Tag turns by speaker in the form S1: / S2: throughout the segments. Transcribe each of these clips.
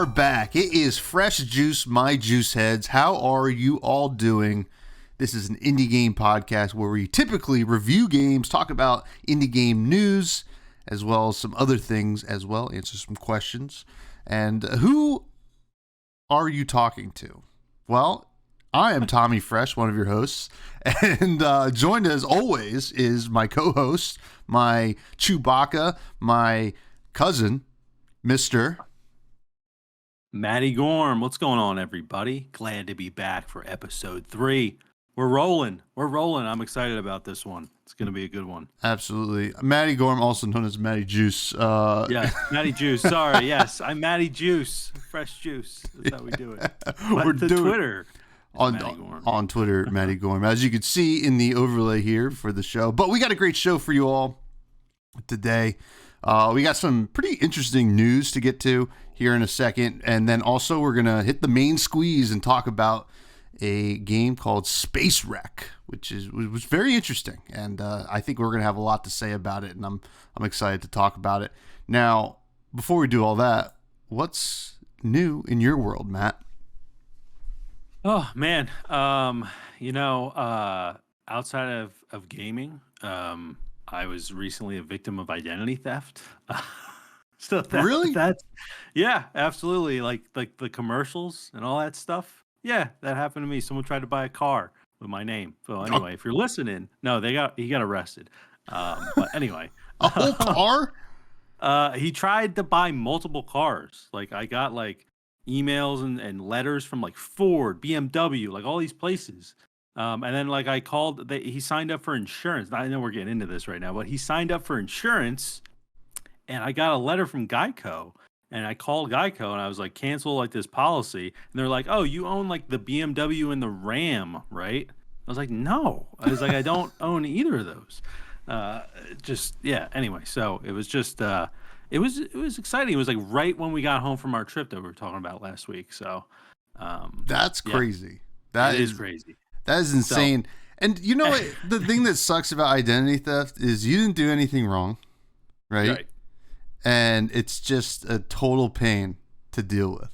S1: are back. It is Fresh Juice, my juice heads. How are you all doing? This is an indie game podcast where we typically review games, talk about indie game news, as well as some other things as well, answer some questions. And who are you talking to? Well, I am Tommy Fresh, one of your hosts, and joined as always is my co-host, my Chewbacca, my cousin, Mr.
S2: Matty Gorm. What's going on, everybody? Glad to be back for episode 3. We're rolling. I'm excited about this one. It's going to be a good one.
S1: Absolutely. Matty Gorm, also known as Matty Juice.
S2: Yeah, Matty Juice. Sorry. Yes, I'm Matty Juice. Fresh Juice. That's how we do it.
S1: We're doing
S2: Twitter.
S1: On Twitter, Matty Gorm, as you can see in the overlay here for the show. But we got a great show for you all today. We got some pretty interesting news to get to here in a second, and then also we're gonna hit the main squeeze and talk about a game called Space Wreck, which was very interesting, and I think we're gonna have a lot to say about it, and I'm excited to talk about it. Now, before we do all that, what's new in your world, Matt?
S2: Oh man, outside of gaming, I was recently a victim of identity theft. So
S1: Really?
S2: Yeah, absolutely. Like the commercials and all that stuff. Yeah, that happened to me. Someone tried to buy a car with my name. So anyway, if you're listening, no, he got arrested. But anyway,
S1: A whole car?
S2: he tried to buy multiple cars. Like I got like emails and letters from like Ford, BMW, like all these places. And then like I called, he signed up for insurance. I know we're getting into this right now, but he signed up for insurance, and I got a letter from Geico, and I called Geico and I was like, cancel like this policy. And they're like, oh, you own like the BMW and the Ram, right? I was like, no. I was like, I don't own either of those. Anyway, so it was just, it was exciting. It was like right when we got home from our trip that we were talking about last week. So
S1: That's crazy.
S2: That is crazy.
S1: That is insane. And you know what? The thing that sucks about identity theft is you didn't do anything wrong, right? And it's just a total pain to deal with,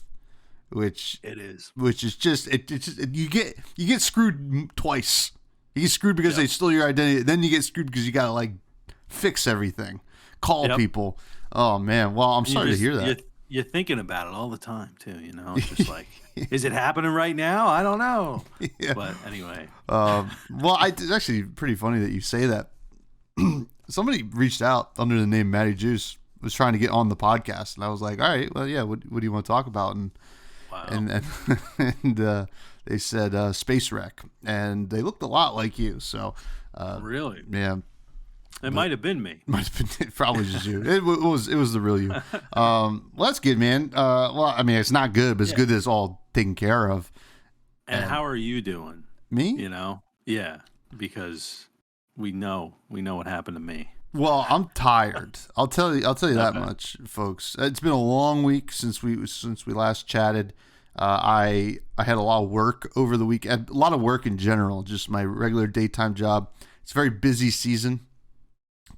S1: which is just you get screwed twice. You get screwed because they stole your identity, then you get screwed because you gotta like fix everything, call people. Oh man, well I'm sorry to hear that.
S2: You're thinking about it all the time too, you know. It's just like, is it happening right now? I don't know. Yeah. But anyway,
S1: it's actually pretty funny that you say that. Somebody reached out under the name Matty Juice, was trying to get on the podcast, and I was like, all right, well, yeah, what do you want to talk about? And they said Space Wreck, and they looked a lot like you. So
S2: really,
S1: yeah.
S2: It might have been me.
S1: Might have been probably just you. It was the real you. Well, that's good, man. Well, I mean, it's not good, but it's good that it's all taken care of.
S2: And how are you doing?
S1: Me?
S2: You know, yeah, because we know what happened to me.
S1: Well, I'm tired. I'll tell you that much, folks. It's been a long week since we last chatted. I had a lot of work over the weekend. A lot of work in general, just my regular daytime job. It's a very busy season.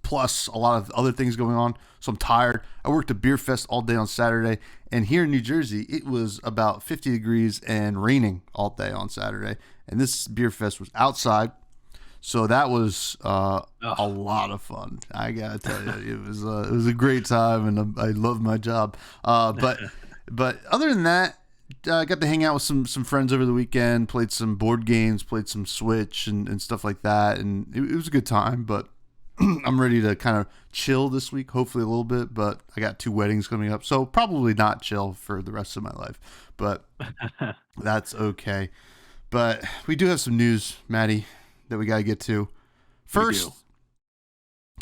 S1: Plus a lot of other things going on, so I'm tired. I worked at Beer Fest all day on Saturday, and here in New Jersey, it was about 50 degrees and raining all day on Saturday. And this Beer Fest was outside, so that was a lot of fun. I gotta tell you, it was a great time, and I love my job. But other than that, I got to hang out with some friends over the weekend, played some board games, played some Switch and stuff like that, and it was a good time. But I'm ready to kind of chill this week, hopefully a little bit, but I got 2 weddings coming up, so probably not chill for the rest of my life, but that's okay. But we do have some news, Matty, that we got to get to. First,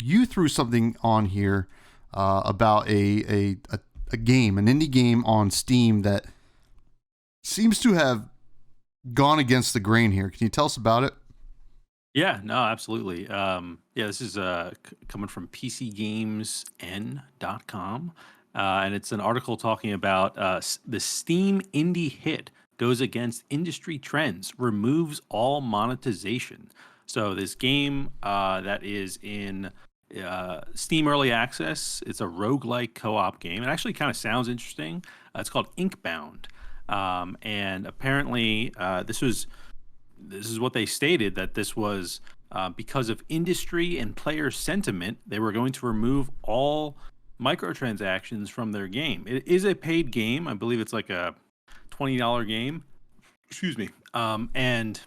S1: you threw something on here about a game, an indie game on Steam that seems to have gone against the grain here. Can you tell us about it?
S2: Yeah, no, absolutely. This is coming from PCGamesN.com, and it's an article talking about the Steam indie hit goes against industry trends, removes all monetization. So this game that is in Steam Early Access, it's a roguelike co-op game. It actually kind of sounds interesting. It's called Inkbound, and apparently this is what they stated, that this was because of industry and player sentiment. They were going to remove all microtransactions from their game. It is a paid game. I believe it's like a $20 game. Excuse me. And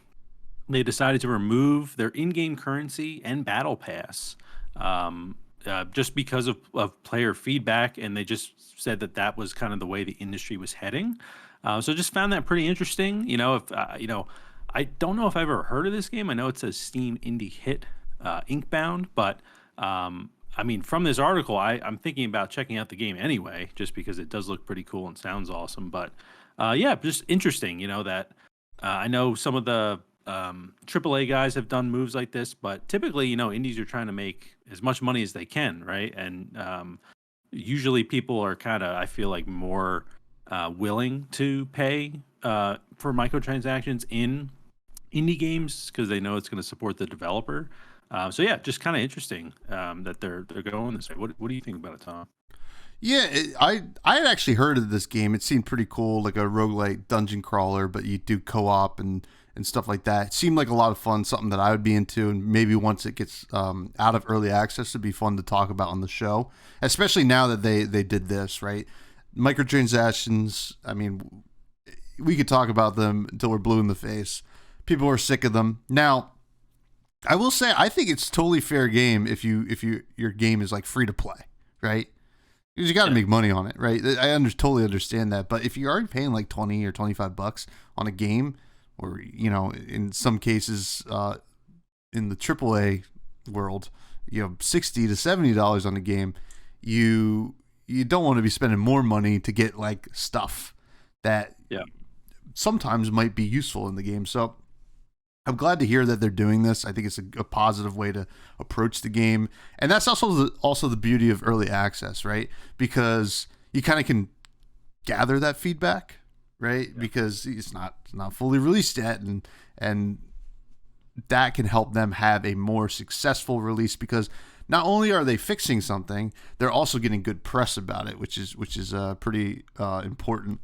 S2: they decided to remove their in-game currency and battle pass, just because of player feedback, and they just said that that was kind of the way the industry was heading. So just found that pretty interesting. If I don't know if I've ever heard of this game. I know it's a Steam indie hit, Inkbound, but I mean, from this article, I'm thinking about checking out the game anyway, just because it does look pretty cool and sounds awesome. But yeah, just interesting. That I know some of the AAA guys have done moves like this, but typically, indies are trying to make as much money as they can, right? And usually, people are kind of, I feel like, more willing to pay for microtransactions in indie games because they know it's going to support the developer. So yeah, just kind of interesting that they're going this way. What do you think about it, Tom?
S1: Yeah, I had actually heard of this game. It seemed pretty cool, like a roguelike dungeon crawler, but you do co-op and stuff like that. It seemed like a lot of fun, something that I would be into, and maybe once it gets out of early access, it'd be fun to talk about on the show, especially now that they did this, right? Microtransactions, I mean, we could talk about them until we're blue in the face. People are sick of them. Now, I will say, I think it's totally fair game if your game is like free to play, right? Because you got to make money on it, right? Totally understand that. But if you're already paying like 20 or $25 on a game, or in some cases in the AAA world, $60 to $70 on a game, you don't want to be spending more money to get like stuff that sometimes might be useful in the game. So I'm glad to hear that they're doing this. I think it's a positive way to approach the game, and that's also the beauty of early access, right? Because you kind of can gather that feedback, right? Yeah. Because it's not fully released yet, and that can help them have a more successful release, because not only are they fixing something, they're also getting good press about it, which is pretty important.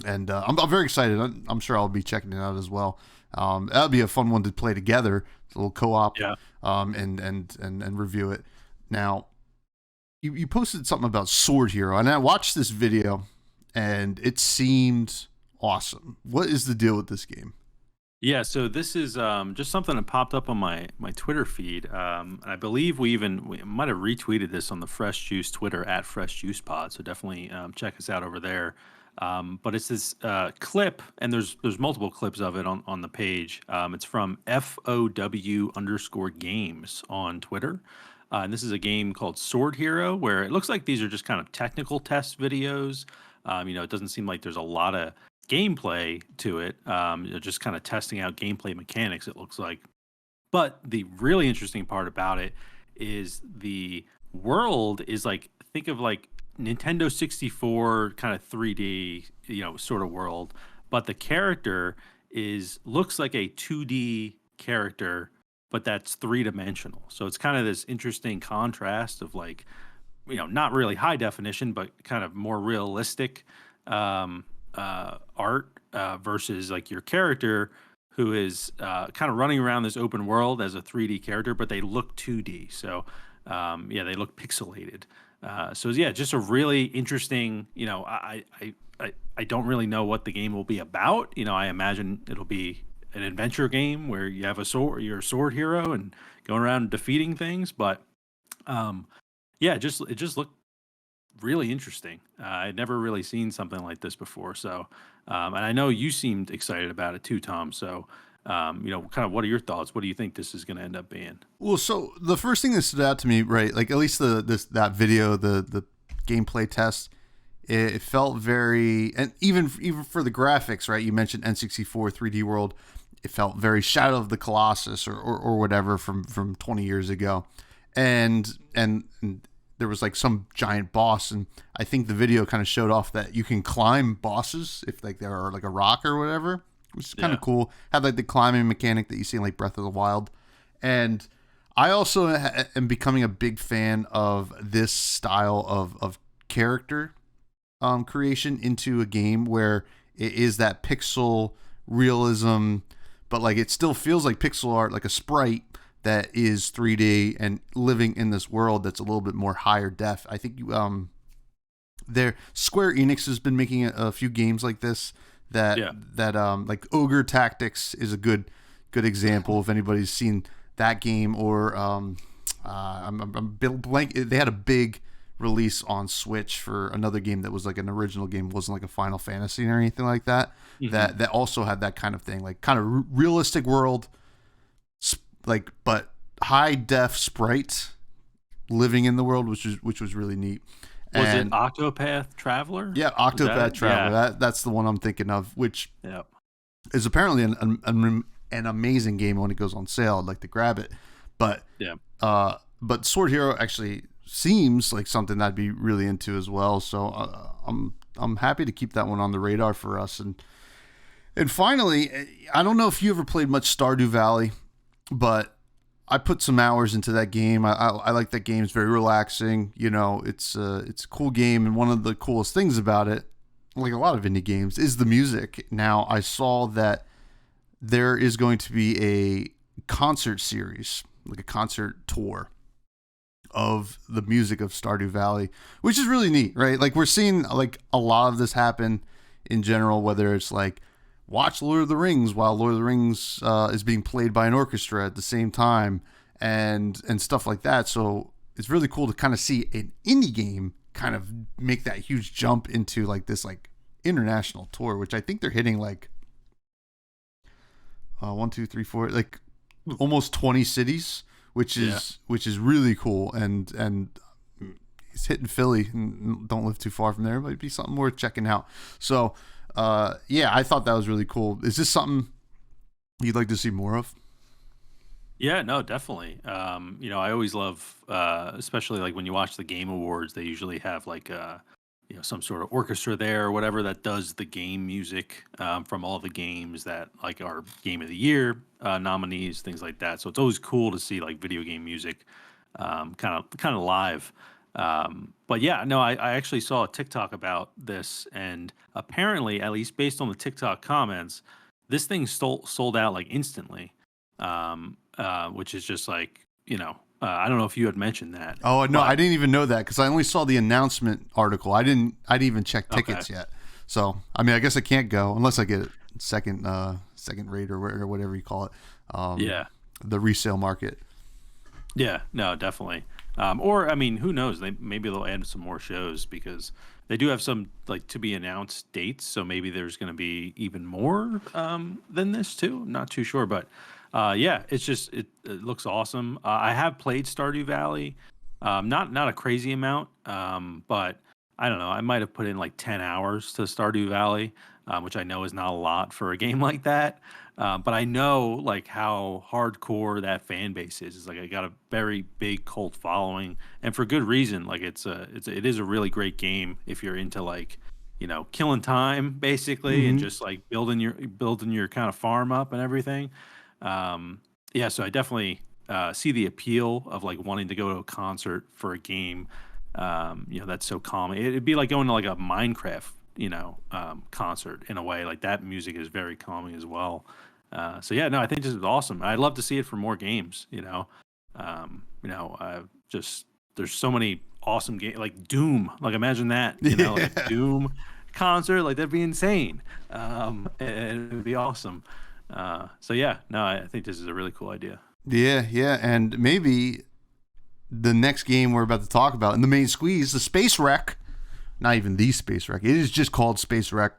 S1: And I'm very excited. I'm sure I'll be checking it out as well. That'll be a fun one to play together. It's a little co-op, and review it. Now, you posted something about Sword Hero, and I watched this video, and it seemed awesome. What is the deal with this game?
S2: Yeah, so this is just something that popped up on my Twitter feed. And I believe we might have retweeted this on the Fresh Juice Twitter at Fresh Juice Pod. So definitely check us out over there. But it's this clip, and there's multiple clips of it on the page. It's from FOW_games on Twitter. And this is a game called Sword Hero, where it looks like these are just kind of technical test videos. It doesn't seem like there's a lot of gameplay to it. Just kind of testing out gameplay mechanics, it looks like. But the really interesting part about it is the world is like, think of like Nintendo 64 kind of 3D, sort of world, but the character looks like a 2D character, but that's three-dimensional. So it's kind of this interesting contrast of like, not really high definition, but kind of more realistic art versus like your character who is kind of running around this open world as a 3D character, but they look 2D. So they look pixelated. So yeah, just a really interesting, I don't really know what the game will be about. I imagine it'll be an adventure game where you have you're a sword hero and going around defeating things. But it just looked really interesting. I'd never really seen something like this before. So, and I know you seemed excited about it too, Tom. So, kind of what are your thoughts? What do you think this is going to end up being?
S1: Well, so the first thing that stood out to me, right, like at least that video, the gameplay test, it felt very, and even for the graphics, right? You mentioned N64 3D World. It felt very Shadow of the Colossus or whatever from 20 years ago, and there was like some giant boss, and I think the video kind of showed off that you can climb bosses if like there are like a rock or whatever, which is kind of cool. Had like the climbing mechanic that you see in like Breath of the Wild. And I also am becoming a big fan of this style of character creation into a game where it is that pixel realism, but like it still feels like pixel art, like a sprite that is 3D and living in this world that's a little bit more higher def. I think Square Enix has been making a few games like this that like Ogre Tactics is a good example if anybody's seen that game, or I'm blank. They had a big release on Switch for another game that was like an original game, wasn't like a Final Fantasy or anything like that. Mm-hmm. That also had that kind of thing, like kind of realistic world, like but high def sprite living in the world, which was really neat.
S2: Was it Octopath Traveler?
S1: Yeah, Octopath Traveler. Yeah. That's the one I'm thinking of, which is apparently an amazing game. When it goes on sale, I'd like to grab it. But Sword Hero actually seems like something I'd be really into as well. So I'm happy to keep that one on the radar for us. And finally, I don't know if you ever played much Stardew Valley, but I put some hours into that game. I like that game. It's very relaxing. You know, it's a cool game. And one of the coolest things about it, like a lot of indie games, is the music. Now, I saw that there is going to be a concert series, like a concert tour of the music of Stardew Valley, which is really neat, right? Like we're seeing like a lot of this happen in general, whether it's like watch Lord of the Rings while Lord of the Rings is being played by an orchestra at the same time and stuff like that. So it's really cool to kind of see an indie game kind of make that huge jump into like this like international tour, which I think they're hitting like 1, 2, 3, 4, like almost 20 cities, which is really cool. And he's hitting Philly and don't live too far from there, but it'd be something worth checking out. So I thought that was really cool. Is this something you'd like to see more of?
S2: Yeah, no, definitely. I always love, especially like when you watch the Game Awards, they usually have like, some sort of orchestra there or whatever that does the game music from all the games that like are Game of the Year nominees, things like that. So it's always cool to see like video game music kind of live. But yeah, no, I actually saw a TikTok about this, and apparently, at least based on the TikTok comments, this thing sold out like instantly, which is just like, I don't know if you had mentioned that.
S1: Oh no, I didn't even know that because I only saw the announcement article. I didn't even check tickets yet. So I mean, I guess I can't go unless I get second rate or whatever you call it. The resale market.
S2: Yeah, no, definitely. Or I mean, who knows? Maybe they'll add some more shows because they do have some like to be announced dates. So maybe there's going to be even more than this too. I'm not too sure, but it's just it looks awesome. I have played Stardew Valley, not a crazy amount, but I don't know. I might have put in like 10 hours to Stardew Valley, which I know is not a lot for a game like that. But I know like how hardcore that fan base is. It's like I got a very big cult following, and for good reason. Like it is a really great game if you're into like killing time basically, and just like building your kind of farm up and everything. So I definitely see the appeal of like wanting to go to a concert for a game. That's so calming. It'd be like going to like a Minecraft concert in a way. Like that music is very calming as well. I think this is awesome. I'd love to see it for more games. Just there's so many awesome games like Doom. Like imagine that. Like a Doom concert. Like that'd be insane. And it would be awesome. I think this is a really cool idea.
S1: Yeah, and maybe the next game we're about to talk about in the main squeeze, the Space Wreck. Not even the Space Wreck. It is just called Space Wreck.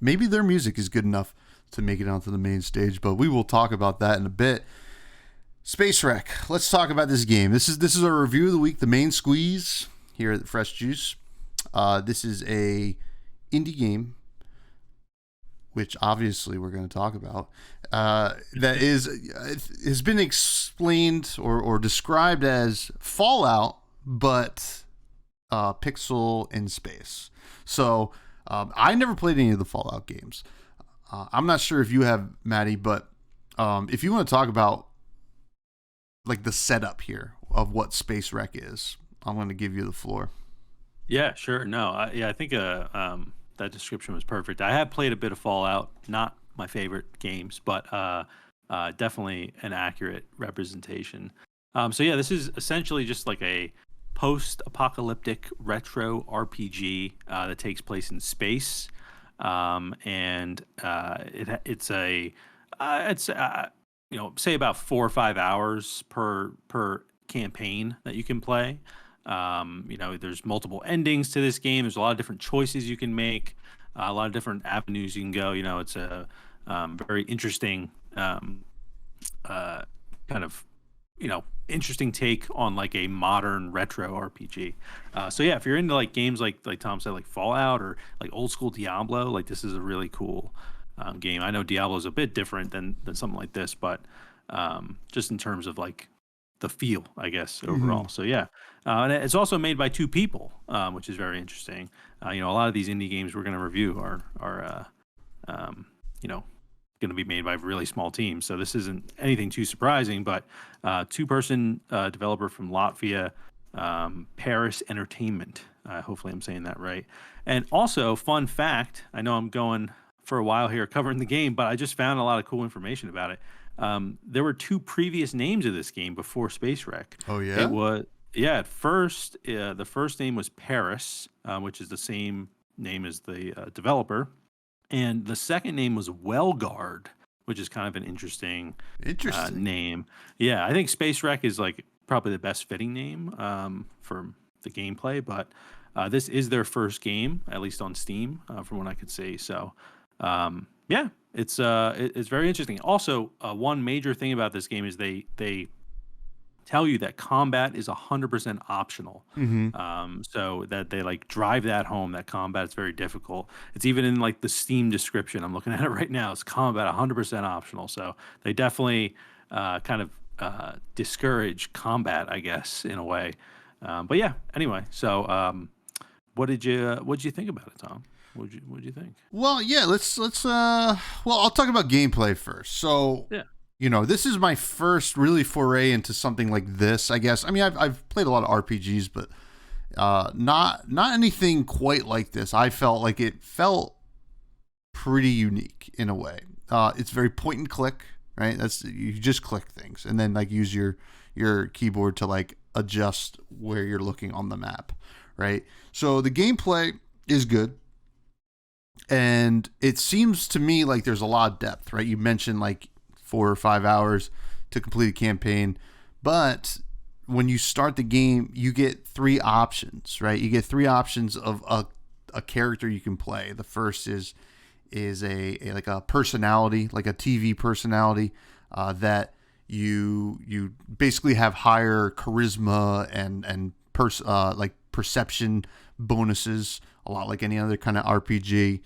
S1: Maybe their music is good enough to make it onto the main stage, but we will talk about that in a bit. Space Wreck. Let's talk about this game. This is our review of the week, the main squeeze here at the Fresh Juice. This is a indie game, which obviously we're going to talk about. That has been explained or described as Fallout, but pixel in space. So I never played any of the Fallout games. I'm not sure if you have, Matty, but if you want to talk about like the setup here of what Space Wreck is, I'm going to give you the floor.
S2: Yeah, sure. No, I think that description was perfect. I have played a bit of Fallout, not my favorite games, but definitely an accurate representation. So yeah, this is essentially just like a post-apocalyptic retro RPG that takes place in space, and it's say about 4 or 5 hours per campaign that you can play. There's multiple endings to this game. There's a lot of different choices you can make, a lot of different avenues you can go. It's a very interesting uh, kind of interesting take on like a modern retro RPG. So yeah, if you're into like games like Tom said, like Fallout or like old school Diablo, like this is a really cool game. I know Diablo is a bit different than something like this, but just in terms of like the feel, I guess, overall. So yeah, and it's also made by two people, which is very interesting. A lot of these indie games we're going to review are you know going to be made by really small teams. So this isn't anything too surprising, but two-person developer from Latvia, Pahris Entertainment. Hopefully, I'm saying that right. And also, fun fact: I know I'm going for a while here covering the game, but I just found a lot of cool information about it. There were two previous names of this game before Space Wreck.
S1: Oh
S2: It
S1: yeah.
S2: was yeah. At first, the first name was Paris, which is the same name as the developer, and the second name was Wellguard, which is kind of an interesting
S1: Interesting.
S2: name. Yeah, I think Space Wreck is like probably the best fitting name for the gameplay, but this is their first game, at least on Steam, from what I could see. So, yeah, it's very interesting. Also, one major thing about this game is they tell you that combat is 100% optional.
S1: Mm-hmm.
S2: So that they like drive that home that combat is very difficult. It's even in like the Steam description. I'm looking at it right now. It's combat 100% optional. So they definitely kind of discourage combat, I guess, in a way. But yeah, anyway. So what did you think about it, Tom? What did you think?
S1: Well, yeah, let's well, I'll talk about gameplay first. So,
S2: Yeah.
S1: this is my first really foray into something like this, I guess. I mean, I've played a lot of RPGs, but not anything quite like this. I felt like it felt pretty unique in a way. It's very point and click, right? That's you just click things and then like use your keyboard to like adjust where you're looking on the map, right? So the gameplay is good. And it seems to me like there's a lot of depth, right? You mentioned like 4 or 5 hours to complete a campaign, but when you start the game, you get three options, right? You get three options of a character you can play. The first is a like a personality, like a TV personality that you basically have higher charisma and like perception bonuses, a lot like any other kind of RPG.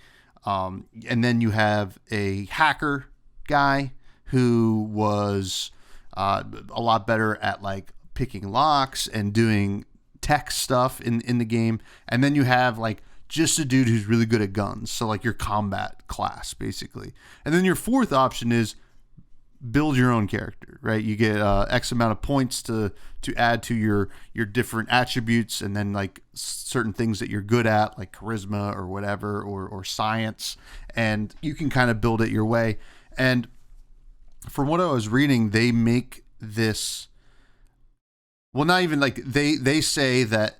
S1: And then you have a hacker guy who was a lot better at like picking locks and doing tech stuff in the game. And then you have like just a dude who's really good at guns. So like your combat class basically. And then your fourth option is build your own character, right? You get X amount of points to add to your different attributes, and then like certain things that you're good at, like charisma or whatever, or science, and you can kind of build it your way. And from what I was reading, they make this well, not even like they say that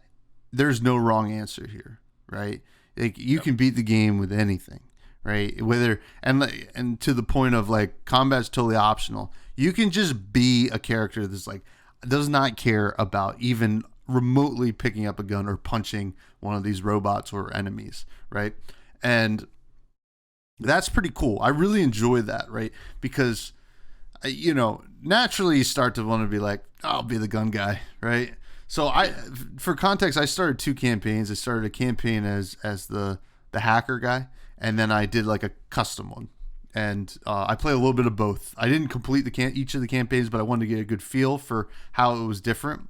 S1: there's no wrong answer here, right? Like you can beat the game with anything, right? Whether and to the point of like combat's totally optional. You can just be a character that's like does not care about even remotely picking up a gun or punching one of these robots or enemies, right? And that's pretty cool. I really enjoy that, right? Because naturally you start to want to be like, I'll be the gun guy, right? So for context, I started two campaigns. I started a campaign as the hacker guy, and then I did like a custom one, and I play a little bit of both. I didn't complete each of the campaigns, but I wanted to get a good feel for how it was different,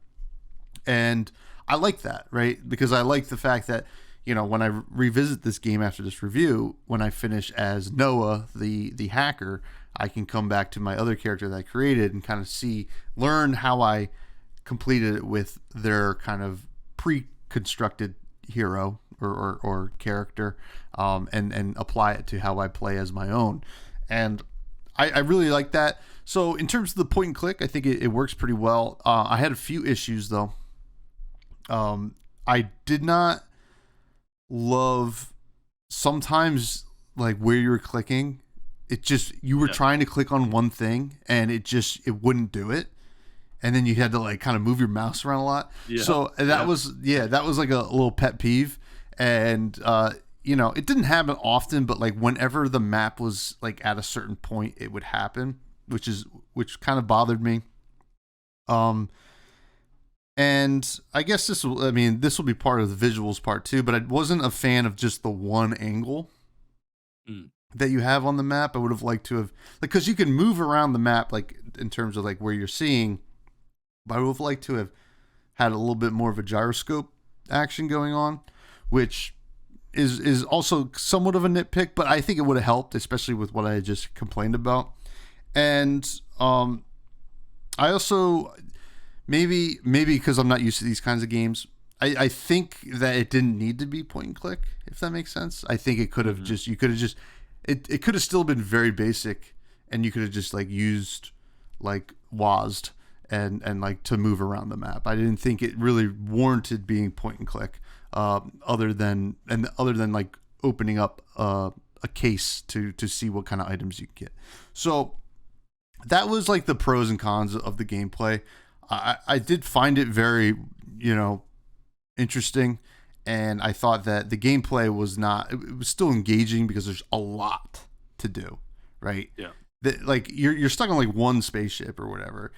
S1: and I like that, right? Because I like the fact that when I revisit this game after this review, when I finish as Noah, the hacker, I can come back to my other character that I created and kind of learn how I completed it with their kind of pre-constructed hero or character, and apply it to how I play as my own. And I really like that. So in terms of the point and click, I think it works pretty well. I had a few issues though. I did not love sometimes like where you were clicking. It just, you were trying to click on one thing and it wouldn't do it. And then you had to like kind of move your mouse around a lot. Yeah. So that was like a little pet peeve. And, you know, it didn't happen often, but like whenever the map was like at a certain point, it would happen, which kind of bothered me. And I guess this will be part of the visuals part too, but I wasn't a fan of just the one angle that you have on the map. I would have liked to have, like, cause you can move around the map, like in terms of like where you're seeing, but I would have liked to have had a little bit more of a gyroscope action going on, which is also somewhat of a nitpick, but I think it would have helped, especially with what I just complained about. And I also, maybe because I'm not used to these kinds of games, I think that it didn't need to be point and click, if that makes sense. I think it could have it could have still been very basic, and you could have just like used like WASD and like to move around the map. I didn't think it really warranted being point and click. Other than like opening up a case to see what kind of items you can get. So that was like the pros and cons of the gameplay. I did find it very, you know, interesting, and I thought that the gameplay was still engaging because there's a lot to do, right? Yeah. Like you're stuck on like one spaceship or whatever,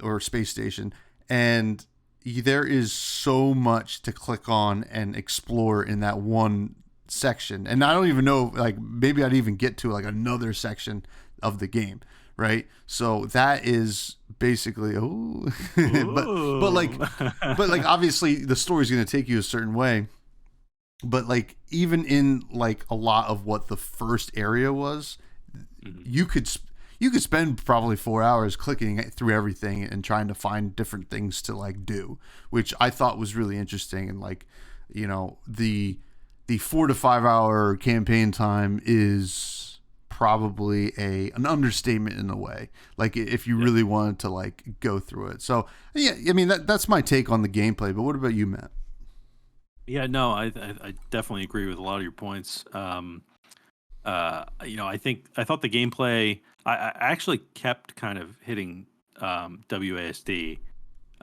S1: or space station, and there is so much to click on and explore in that one section. And I don't even know, like maybe I'd even get to like another section of the game, right? So that is basically but like obviously the story's going to take you a certain way. But like even in like a lot of what the first area was, you could spend probably 4 hours clicking through everything and trying to find different things to like do, which I thought was really interesting. And like, you know, the 4 to 5 hour campaign time is probably an understatement in a way, like if you really wanted to like go through it. So yeah, I mean, that's my take on the gameplay, but what about you, Matt?
S2: Yeah, no, I definitely agree with a lot of your points. You know, I thought the gameplay, I actually kept kind of hitting WASD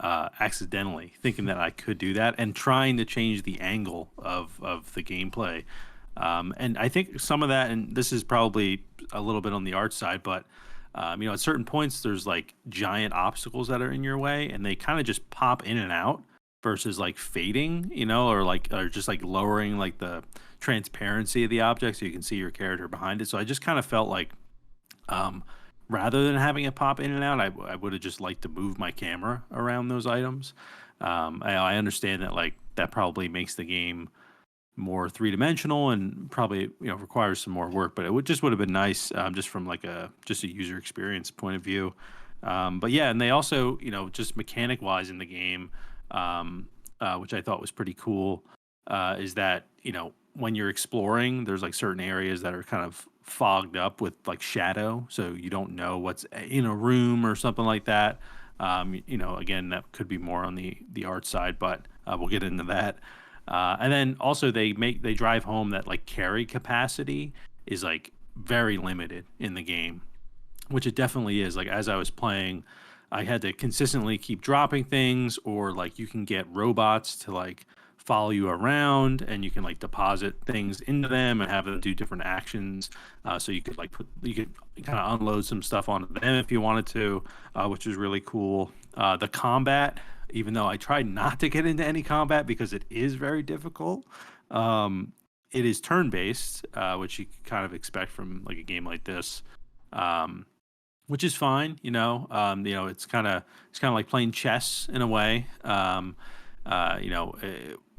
S2: accidentally, thinking that I could do that and trying to change the angle of the gameplay. And I think some of that, and this is probably a little bit on the art side, but you know, at certain points there's like giant obstacles that are in your way, and they kind of just pop in and out versus like fading, you know, or just like lowering like the transparency of the object so you can see your character behind it. So I just kind of felt like rather than having it pop in and out, I would have just liked to move my camera around those items. I understand that like that probably makes the game more three-dimensional and probably, you know, requires some more work, but it would have been nice just from like a user experience point of view. But yeah, and they also, you know, just mechanic wise in the game, which I thought was pretty cool, is that, you know, when you're exploring, there's like certain areas that are kind of fogged up with like shadow, so you don't know what's in a room or something like that. You know, again, that could be more on the art side, but we'll get into that. And then also they drive home that like carry capacity is like very limited in the game, which it definitely is. Like as I was playing, I had to consistently keep dropping things, or like you can get robots to like follow you around, and you can like deposit things into them and have them do different actions. So you could kind of unload some stuff onto them if you wanted to, which is really cool. The combat, even though I tried not to get into any combat because it is very difficult, it is turn-based, which you kind of expect from like a game like this, which is fine. You know, it's kind of like playing chess in a way. You know,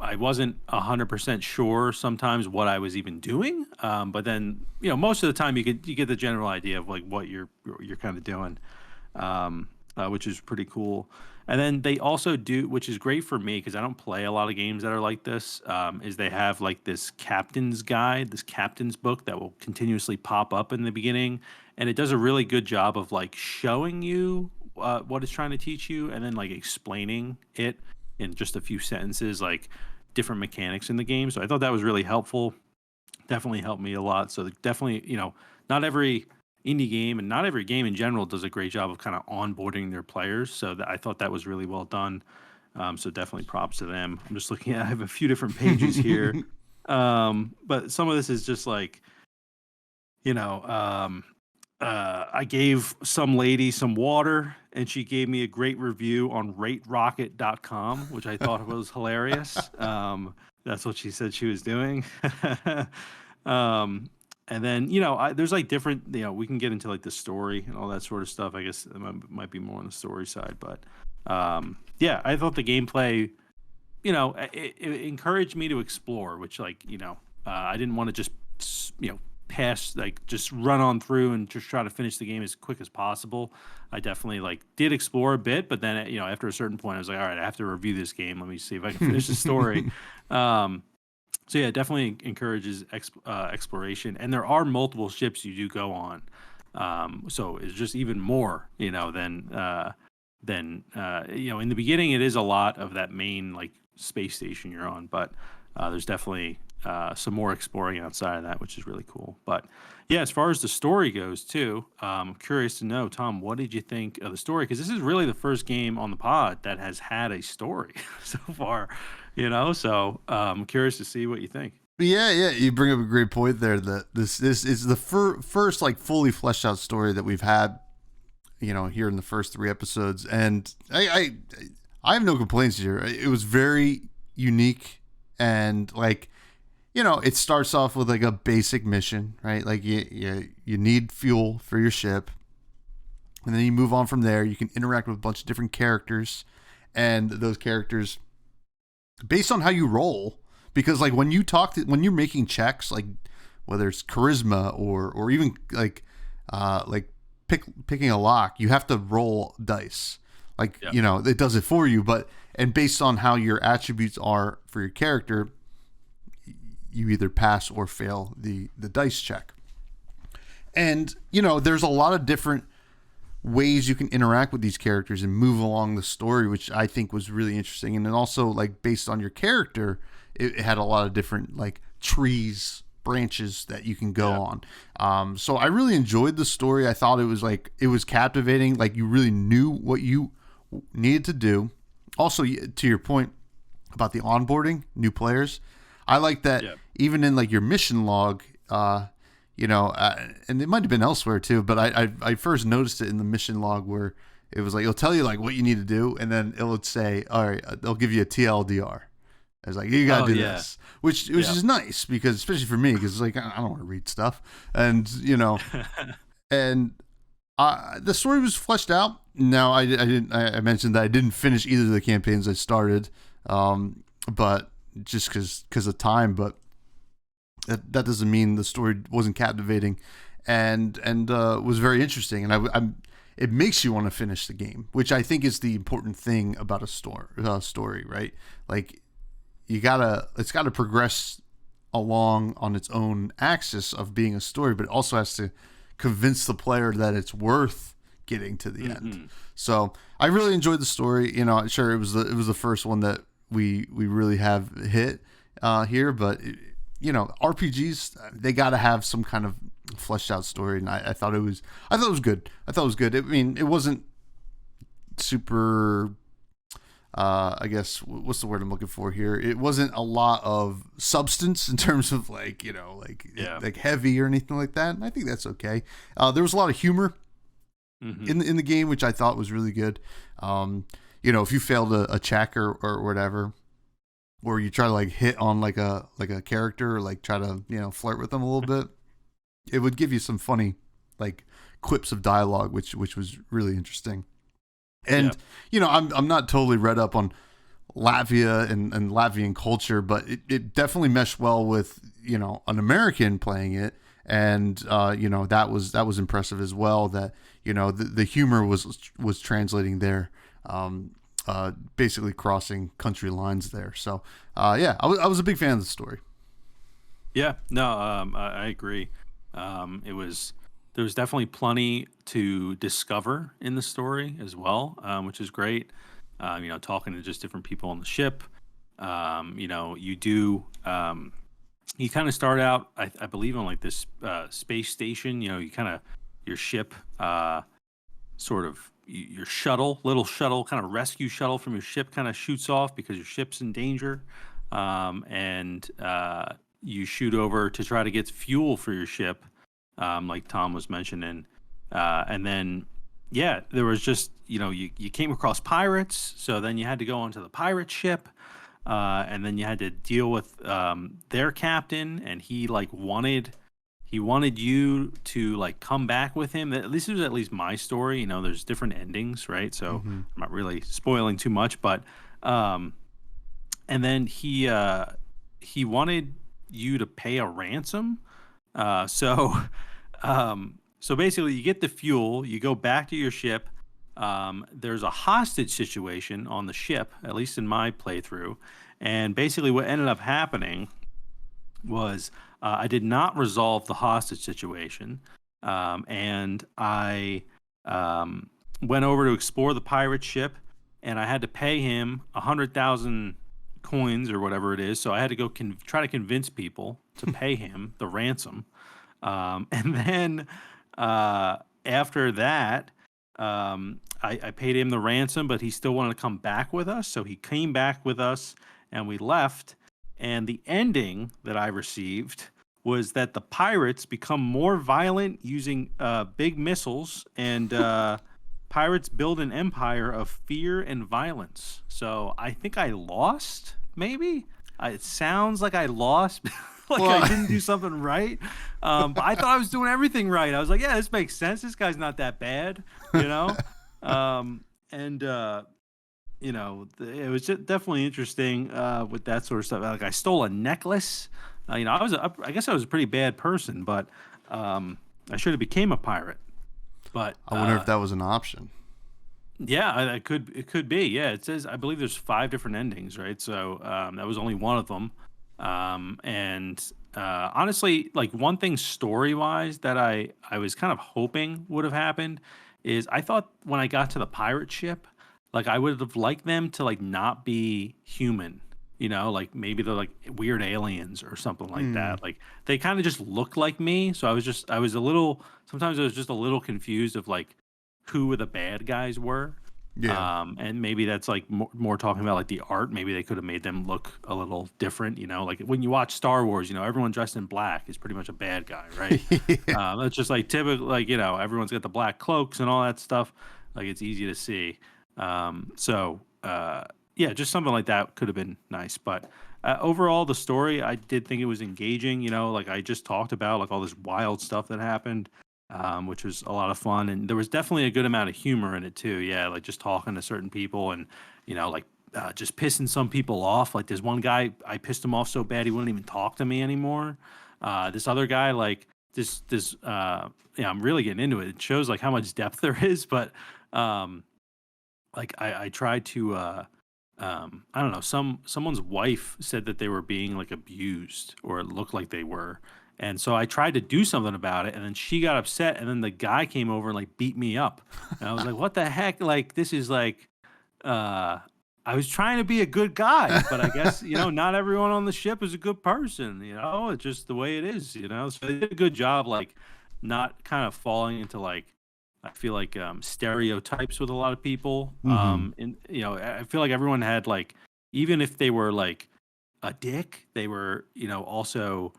S2: I wasn't 100% sure sometimes what I was even doing, but then, you know, most of the time you get the general idea of like what you're kind of doing. which is pretty cool. And then they also do, which is great for me because I don't play a lot of games that are like this. Is they have like this captain's guide, this captain's book that will continuously pop up in the beginning, and it does a really good job of like showing you what it's trying to teach you, and then like explaining it in just a few sentences, like different mechanics in the game. So I thought that was really helpful. Definitely helped me a lot. So definitely, not every indie game and not every game in general does a great job of kind of onboarding their players. So I thought that was really well done. So definitely props to them. I'm just looking at, I have a few different pages here. But some of this is just like, I gave some lady some water and she gave me a great review on raterocket.com, which I thought was hilarious. That's what she said she was doing. And then, there's like different, we can get into like the story and all that sort of stuff. I guess it might be more on the story side, but yeah, I thought the gameplay, it encouraged me to explore, which like, I didn't want to just, pass, like just run on through and just try to finish the game as quick as possible. I definitely like did explore a bit, but then, after a certain point I was like, all right, I have to review this game. Let me see if I can finish the story. So yeah, it definitely encourages exploration, and there are multiple ships you do go on. So it's just even more, than in the beginning. It is a lot of that main like space station you're on, but there's definitely some more exploring outside of that, which is really cool. But yeah, as far as the story goes too, I'm curious to know, Tom, what did you think of the story? Because this is really the first game on the pod that has had a story so far. So I'm curious to see what you think.
S1: Yeah, you bring up a great point there. That this is the first like fully fleshed out story that we've had, here in the first 3 episodes, and I have no complaints here. It was very unique, and like, it starts off with like a basic mission, right? Like you need fuel for your ship, and then you move on from there. You can interact with a bunch of different characters, and those characters, based on how you roll, because like when you're making checks, like whether it's charisma or even like picking a lock, you have to roll dice. Like, yep. It does it for you, and based on how your attributes are for your character, you either pass or fail the dice check. And, there's a lot of different ways you can interact with these characters and move along the story, which I think was really interesting. And then also, like, based on your character, it had a lot of different, like, trees, branches that you can go on. So I really enjoyed the story. I thought it was captivating. Like, you really knew what you needed to do. Also, to your point about the onboarding new players, I like that. Even in like your mission log, and it might have been elsewhere too, but I first noticed it in the mission log where it was like, it'll tell you like what you need to do, and then it would say, all right, they'll give you a TLDR. I was like, you got to do this, which is nice, because especially for me, because like, I don't want to read stuff, and and the story was fleshed out. Now I mentioned that I didn't finish either of the campaigns I started, but just because of time, but that doesn't mean the story wasn't captivating, and was very interesting, and it makes you want to finish the game, which I think is the important thing about a story, right? Like it's gotta progress along on its own axis of being a story, but it also has to convince the player that it's worth getting to the end. So I really enjoyed the story. Sure, it was the first one that we really have hit here, but RPGs, they got to have some kind of fleshed out story, and I thought it was good. I mean, it wasn't super. I guess what's the word I'm looking for here? It wasn't a lot of substance in terms of like heavy or anything like that. And I think that's okay. There was a lot of humor in the game, which I thought was really good. If you failed a check or whatever, or you try to like hit on like a character, or like try to flirt with them a little bit, it would give you some funny like quips of dialogue, which was really interesting. And I'm not totally read up on Latvia and Latvian culture, but it definitely meshed well with an American playing it, and that was impressive as well. That the humor was translating there, basically crossing country lines there. So I was a big fan of the story.
S2: Yeah, no, I agree. There was definitely plenty to discover in the story as well, which is great. Talking to just different people on the ship. You do. You kind of start out, I believe, on like this space station. You kind of your ship, sort of your little shuttle, kind of rescue shuttle from your ship, kind of shoots off because your ship's in danger, and you shoot over to try to get fuel for your ship, like Tom was mentioning, and then there was just you came across pirates, so then you had to go onto the pirate ship. And then you had to deal with their captain, and he wanted you to come back with him. This was at least my story. There's different endings, right? So I'm not really spoiling too much, but and then he wanted you to pay a ransom. So basically, you get the fuel, you go back to your ship. There's a hostage situation on the ship, at least in my playthrough. And basically what ended up happening was I did not resolve the hostage situation. And I went over to explore the pirate ship, and I had to pay him 100,000 coins or whatever it is. So I had to go try to convince people to pay him the ransom. And then after that, I paid him the ransom, but he still wanted to come back with us. So he came back with us, and we left. And the ending that I received was that the pirates become more violent using big missiles, and pirates build an empire of fear and violence. So I think I lost, maybe? It sounds like I lost. I didn't do something right. But I thought I was doing everything right. I was like, yeah, this makes sense. This guy's not that bad, it was just definitely interesting with that sort of stuff. I stole a necklace. I guess I was a pretty bad person, but I should have became a pirate. But
S1: I wonder if that was an option.
S2: Yeah, it could be. Yeah, it says, I believe there's 5 different endings, right? So that was only one of them. Honestly, one thing story-wise that I was kind of hoping would have happened is I thought when I got to the pirate ship, I would have liked them to not be human, maybe they're weird aliens or something like that. They kind of just looked like me. So sometimes I was just a little confused of who the bad guys were. Yeah. And maybe that's more talking about the art. Maybe they could have made them look a little different, when you watch Star Wars, everyone dressed in black is pretty much a bad guy, right? That's just typical, everyone's got the black cloaks and all that stuff. It's easy to see. Just something like that could have been nice. But overall, the story, I did think it was engaging. I just talked about all this wild stuff that happened. Which was a lot of fun, and there was definitely a good amount of humor in it too. Yeah, just talking to certain people, and just pissing some people off. There's one guy, I pissed him off so bad he wouldn't even talk to me anymore. This other guy, I'm really getting into it. It shows how much depth there is, but I tried to I don't know, someone's wife said that they were being abused, or it looked like they were. And so I tried to do something about it, and then she got upset, and then the guy came over and beat me up. And I was like, what the heck? This is I was trying to be a good guy, but I guess, not everyone on the ship is a good person, it's just the way it is, So they did a good job, not kind of falling into I feel stereotypes with a lot of people. And I feel like everyone had even if they were a dick, they were, also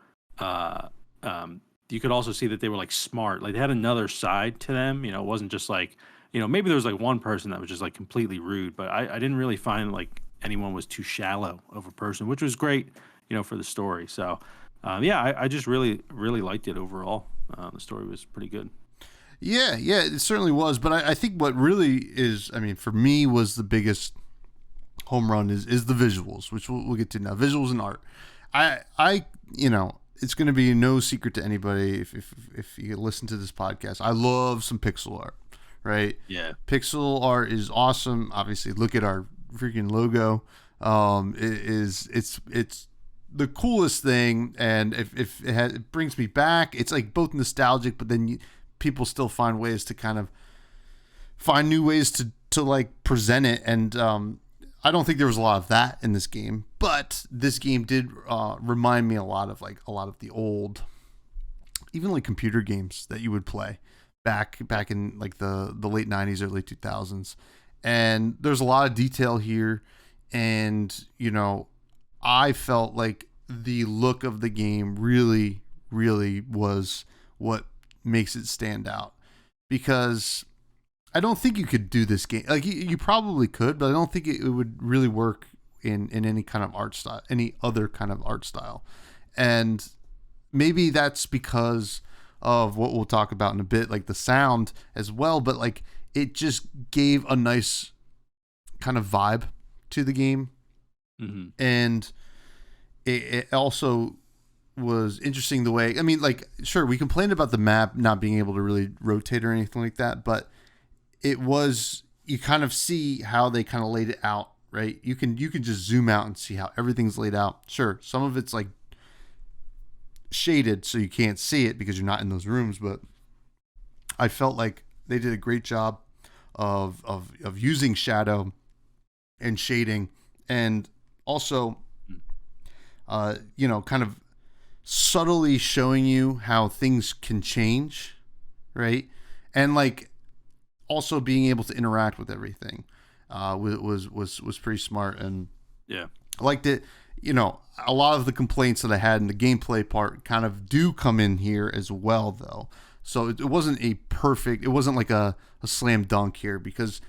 S2: you could also see that they were smart. They had another side to them. It wasn't just maybe there was one person that was just completely rude, but I didn't really find anyone was too shallow of a person, which was great, for the story. So I just really liked it overall. The story was pretty good.
S1: Yeah, it certainly was. But I think what really is, for me, was the biggest home run is the visuals, which we'll get to now. Visuals and art. it's going to be no secret to anybody if you listen to this podcast. I love some pixel art, right?
S2: Yeah.
S1: Pixel art is awesome. Obviously, look at our freaking logo. It's the coolest thing, and if it brings me back, it's like both nostalgic, but then people still find ways to kind of find new ways to like present it, and I don't think there was a lot of that in this game, but this game did remind me a lot of the old, even like computer games that you would play back in like the late 90s, early 2000s. And there's a lot of detail here, and I felt like the look of the game really, really was what makes it stand out, because I don't think you could do this game. Like you probably could, but I don't think it would really work in any kind of art style, any other kind of art style. And maybe that's because of what we'll talk about in a bit, like the sound as well. But like it just gave a nice kind of vibe to the game.
S2: Mm-hmm.
S1: And it also was interesting the way, I mean, like, sure, we complained about the map not being able to really rotate or anything like that, but it was, you kind of see how they kind of laid it out, right? You can just zoom out and see how everything's laid out. Sure, some of it's like shaded so you can't see it because you're not in those rooms, but I felt like they did a great job of using shadow and shading, and also kind of subtly showing you how things can change, right? And like also being able to interact with everything was pretty smart. And
S2: yeah,
S1: I liked it. A lot of the complaints that I had in the gameplay part kind of do come in here as well, though. So it wasn't it wasn't like a slam dunk here, because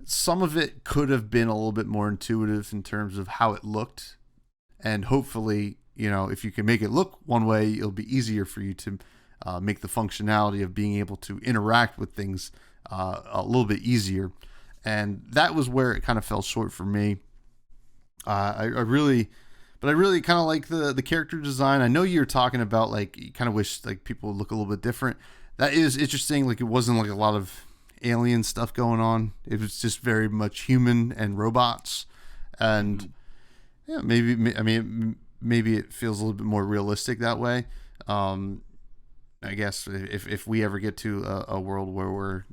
S1: some of it could have been a little bit more intuitive in terms of how it looked. And hopefully, if you can make it look one way, it'll be easier for you to make the functionality of being able to interact with things a little bit easier. And that was where it kind of fell short for me. I really kind of like the character design. I know you're talking about like you kind of wish like people would look a little bit different. That is interesting. Like it wasn't like a lot of alien stuff going on. It was just very much human and robots. And yeah, maybe it feels a little bit more realistic that way. I guess if we ever get to a world where we're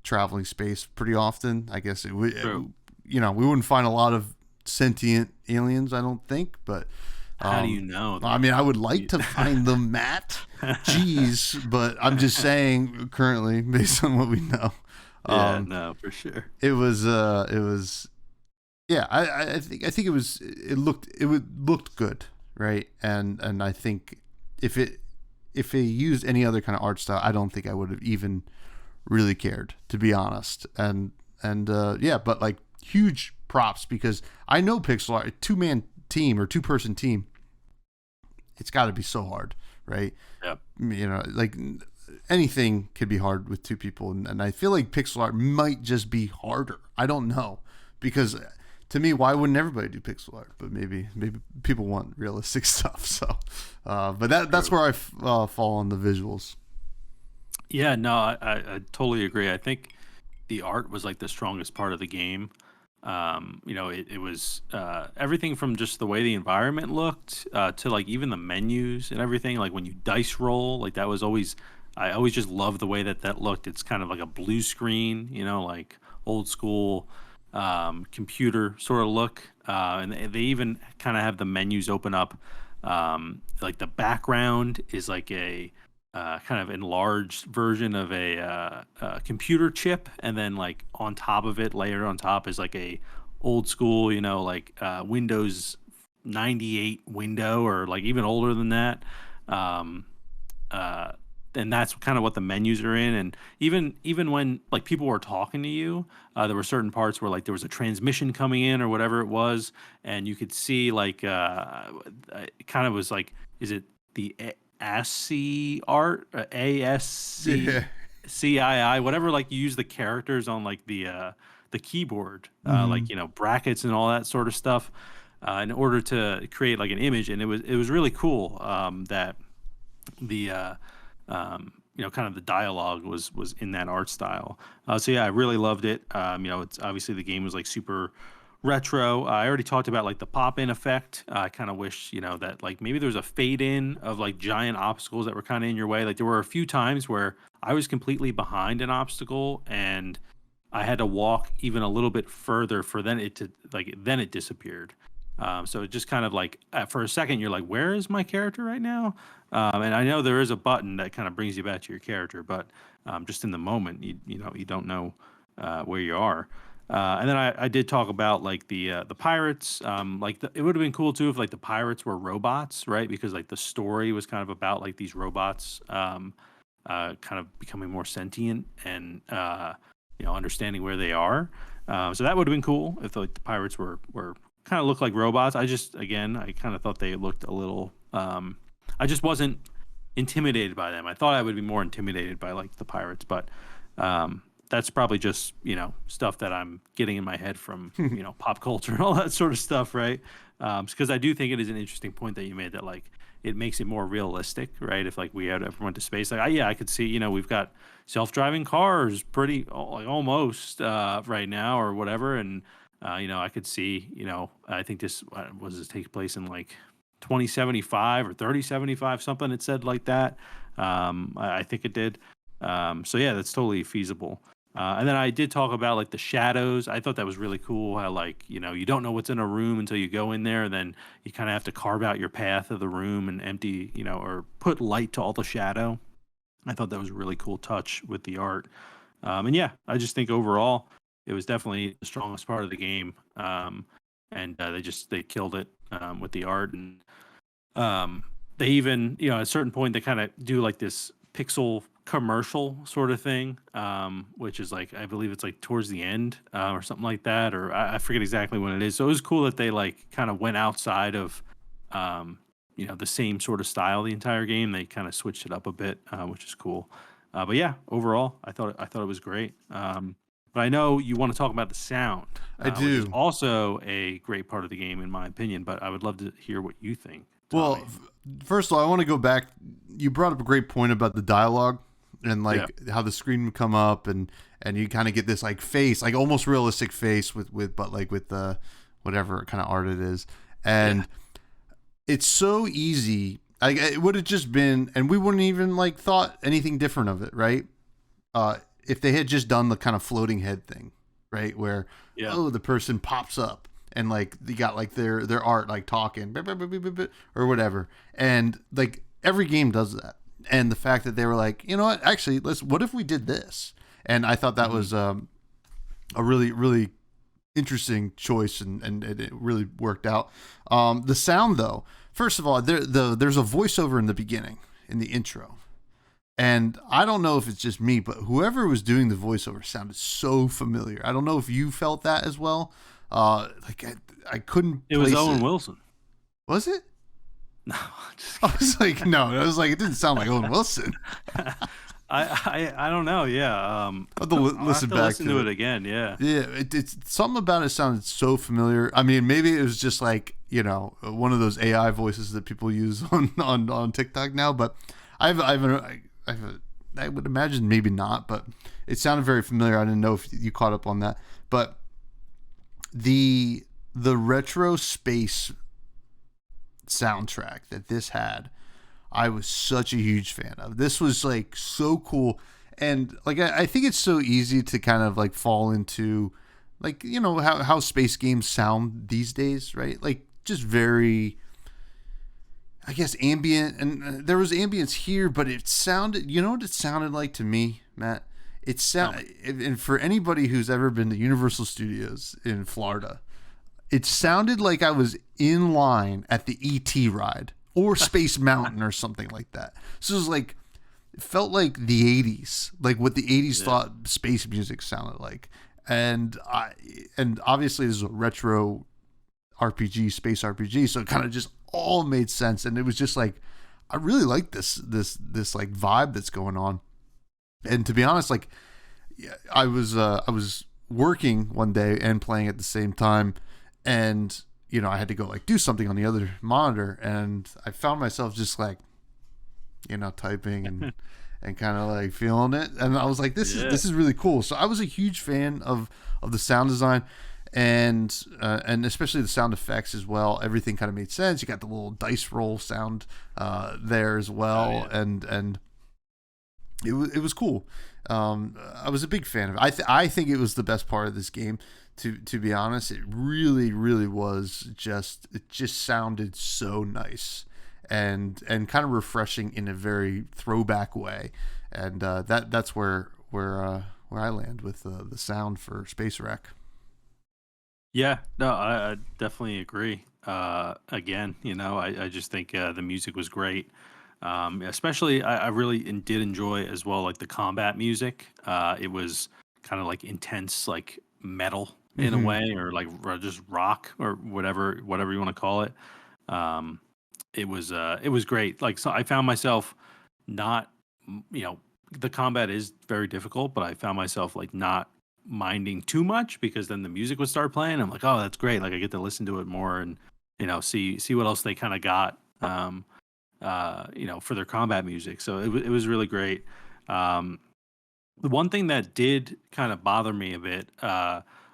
S1: traveling space pretty often, I guess it would, we wouldn't find a lot of sentient aliens, I don't think, but
S2: how do you know?
S1: I mean, I would like to find them, Matt. Jeez, but I'm just saying currently, based on what we know.
S2: Yeah, no, for sure.
S1: It was yeah, I think it looked good, right? And I think if it used any other kind of art style, I don't think I would have even really cared, to be honest. And yeah, but like huge props, because I know pixel art, a 2-man team or 2-person team, it's got to be so hard, right?
S2: Yeah.
S1: Like anything could be hard with 2 people, and I feel like pixel art might just be harder. I don't know, because to me, why wouldn't everybody do pixel art? But maybe people want realistic stuff. So, but that's where I fall on the visuals.
S2: Yeah, no, I totally agree. I think the art was like the strongest part of the game. It was everything from just the way the environment looked to like even the menus and everything. Like when you dice roll, like that was always, I always just loved the way that looked. It's kind of like a blue screen, like old school computer sort of look. And they even kind of have the menus open up. Like the background is like a kind of enlarged version of a computer chip, and then like on top of it, layered on top, is like a old school, like Windows 98 window, or like even older than that. And that's kind of what the menus are in. And even when like people were talking to you, there were certain parts where like there was a transmission coming in or whatever it was, and you could see like it kind of was like, is it the ASCII art, ASCII, whatever, like you use the characters on like the keyboard, like brackets and all that sort of stuff, in order to create like an image. And it was really cool that the kind of the dialogue was in that art style. So yeah, I really loved it. It's obviously the game was like super retro. I already talked about like the pop in effect. I kind of wish that like maybe there's a fade in of like giant obstacles that were kind of in your way. Like there were a few times where I was completely behind an obstacle and I had to walk even a little bit further for then it to like then it disappeared. So it just kind of like for a second you're like, where is my character right now? And I know there is a button that kind of brings you back to your character, but just in the moment you don't know where you are. And then I did talk about like the pirates. It would have been cool too if like the pirates were robots, right? Because like the story was kind of about like these robots kind of becoming more sentient and understanding where they are. So that would have been cool if like the pirates were kind of looked like robots. I kind of thought they looked a little. I just wasn't intimidated by them. I thought I would be more intimidated by like the pirates, but that's probably just stuff that I'm getting in my head from pop culture and all that sort of stuff, right? Because I do think it is an interesting point that you made that like it makes it more realistic, right? If like we had ever went to space, like I could see we've got self-driving cars pretty like almost right now or whatever, and I could see I think this was this take place in like 2075 or 3075 something it said like that. I think it did. So yeah, that's totally feasible. And then I did talk about like the shadows. I thought that was really cool. How like you don't know what's in a room until you go in there, and then you kind of have to carve out your path of the room and empty, or put light to all the shadow. I thought that was a really cool touch with the art. And yeah, I just think overall it was definitely the strongest part of the game. And they killed it with the art, and they even at a certain point they kind of do like this pixel commercial sort of thing, which is like I believe it's like towards the end or something like that, or I forget exactly when it is. So it was cool that they like kind of went outside of the same sort of style the entire game. They kind of switched it up a bit, which is cool. But yeah, overall, I thought it was great. But I know you want to talk about the sound,
S1: I
S2: which is
S1: do.
S2: also a great part of the game in my opinion. But I would love to hear what you think,
S1: Well,
S2: Tommy.
S1: first of all, I want to go back. You brought up a great point about the dialogue and
S2: Yeah,
S1: like how the screen would come up and you kind of get this like face, like almost realistic face with but like with the whatever kind of art it is.
S2: yeah,
S1: And it's so easy. Like it would have just been, and we wouldn't even like thought anything different of it, right? If they had just done the kind of floating head thing, right, where
S2: yeah.
S1: the person pops up and like they got like their art like talking or whatever, and like every game does that. And the fact that they were like, you know what, actually, what if we did this? And I thought that
S2: Mhm.
S1: was a really really interesting choice, and it really worked out. The sound though, first of all, there's a voiceover in the beginning in the intro. And I don't know if it's just me, but whoever was doing the voiceover sounded so familiar. I don't know if you felt that as well. Like I couldn't
S2: It was
S1: place
S2: Owen
S1: it.
S2: Wilson.
S1: Was it?
S2: No, just
S1: I
S2: kidding.
S1: was like, no. I was like, it didn't sound like Owen Wilson.
S2: I don't know. Yeah.
S1: I'll have to
S2: I'll have
S1: listen
S2: to
S1: back
S2: listen
S1: to
S2: to
S1: it.
S2: it again. Yeah.
S1: Yeah, it's something about it sounded so familiar. I mean, maybe it was just like one of those AI voices that people use on TikTok now. But I would imagine maybe not, but it sounded very familiar. I didn't know if you caught up on that. But the retro space soundtrack that this had, I was such a huge fan of. This was like so cool. And like I think it's so easy to kind of like fall into like how space games sound these days, right? Like just very, I guess, ambient. And there was ambience here, but it sounded, what it sounded like to me, Matt? It
S2: Tell me.
S1: sound And for anybody who's ever been to Universal Studios in Florida, it sounded like I was in line at the ET ride or Space Mountain or something like that. So it was like, it felt like the 80s, like what the 80s
S2: Yeah.
S1: thought space music sounded like. And obviously this is a retro RPG, space RPG, so it kind of just all made sense. And it was just like, I really like this like vibe that's going on. And to be honest, like yeah, I was working one day and playing at the same time, and I had to go like do something on the other monitor, and I found myself just like typing and kind of like feeling it. And I was like, this
S2: Yeah.
S1: is really cool. So I was a huge fan of the sound design and especially the sound effects as well. Everything kind of made sense. You got the little dice roll sound there as well, and it was cool. I was a big fan of it. I think it was the best part of this game. To be honest, it really was it just sounded so nice and kind of refreshing in a very throwback way, and that's where I land with the sound for Space Wreck.
S2: Yeah, no, I definitely agree. Again, I just think the music was great. Especially, I really did enjoy as well, like the combat music. It was kind of like intense, like metal in a
S1: Mm-hmm.
S2: way, or like just rock or whatever you want to call it. Um, it was great. Like, so I found myself not, the combat is very difficult, but I found myself like not minding too much because then the music would start playing. I'm like, oh, that's great. Like I get to listen to it more and see what else they kind of got. For their combat music. So it was really great. Um, the one thing that did kind of bother me a bit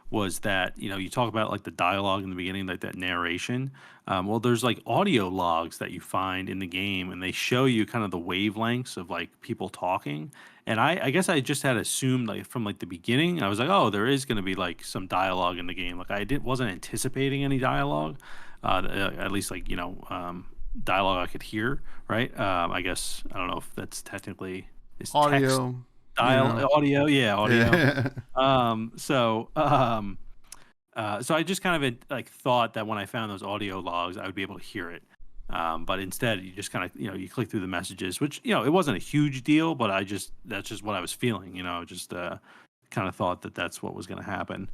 S2: was that you talk about like the dialogue in the beginning, like that narration. Well, there's like audio logs that you find in the game, and they show you kind of the wavelengths of like people talking. And I guess I just had assumed like from like the beginning, I was like, oh, there is going to be like some dialogue in the game. Like I wasn't anticipating any dialogue, at least like dialogue I could hear. Right? I guess I don't know if that's technically is text
S1: Audio,
S2: audio, yeah, audio.
S1: Yeah.
S2: So I just kind of like thought that when I found those audio logs, I would be able to hear it. But instead, you just kind of you click through the messages, which it wasn't a huge deal, but that's just what I was feeling. Just kind of thought that that's what was going to happen.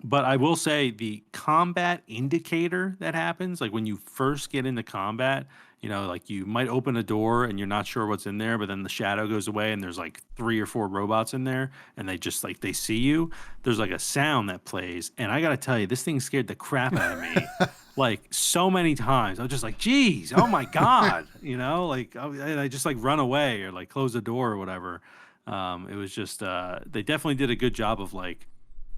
S2: But I will say the combat indicator that happens, like when you first get into combat, like you might open a door and you're not sure what's in there, but then the shadow goes away and there's like 3 or 4 robots in there and they just like they see you. There's like a sound that plays, and I gotta tell you, this thing scared the crap out of me. Like so many times, I was just like, "Geez, oh my god," like I just like run away or like close the door or whatever. It was just they definitely did a good job of like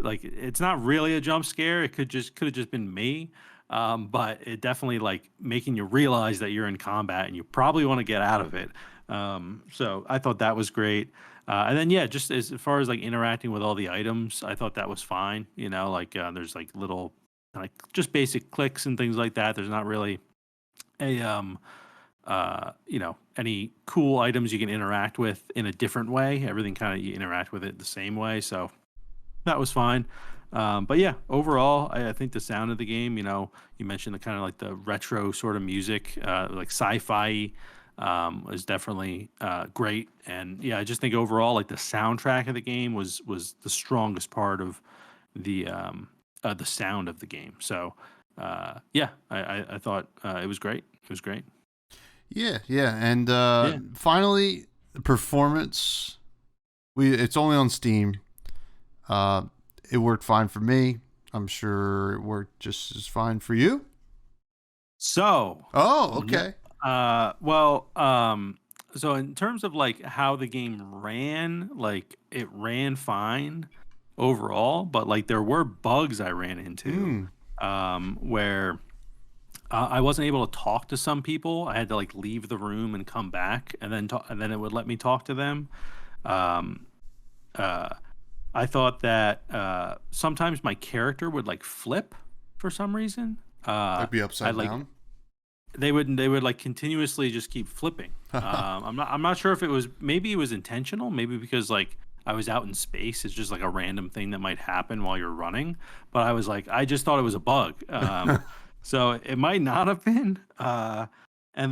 S2: it's not really a jump scare. It could have just been me, but it definitely like making you realize that you're in combat and you probably want to get out of it. So I thought that was great. And then yeah, just as far as like interacting with all the items, I thought that was fine. Like there's like little like just basic clicks and things like that. There's not really a any cool items you can interact with in a different way. Everything kind of you interact with it the same way. So that was fine. But yeah, overall, I think the sound of the game, you mentioned the kind of like the retro sort of music, like sci-fi, is definitely great. And yeah, I just think overall, like the soundtrack of the game was the strongest part of the sound of the game. So yeah, I thought it was great. It was great.
S1: Yeah, and
S2: Yeah.
S1: finally, the performance. It's only on Steam. It worked fine for me. I'm sure it worked just as fine for you.
S2: So
S1: Oh, okay.
S2: So in terms of like how the game ran, like it ran fine overall, but like there were bugs I ran into,
S1: Hmm.
S2: where I wasn't able to talk to some people. I had to like leave the room and come back, and then it would let me talk to them. Um, uh, I thought that sometimes my character would like flip for some reason.
S1: I'd be
S2: I
S1: upside
S2: like
S1: down.
S2: they would like continuously just keep flipping. I'm not sure if maybe it was intentional, maybe because like I was out in space. It's just like a random thing that might happen while you're running. But I was like, I just thought it was a bug. So it might not have been. And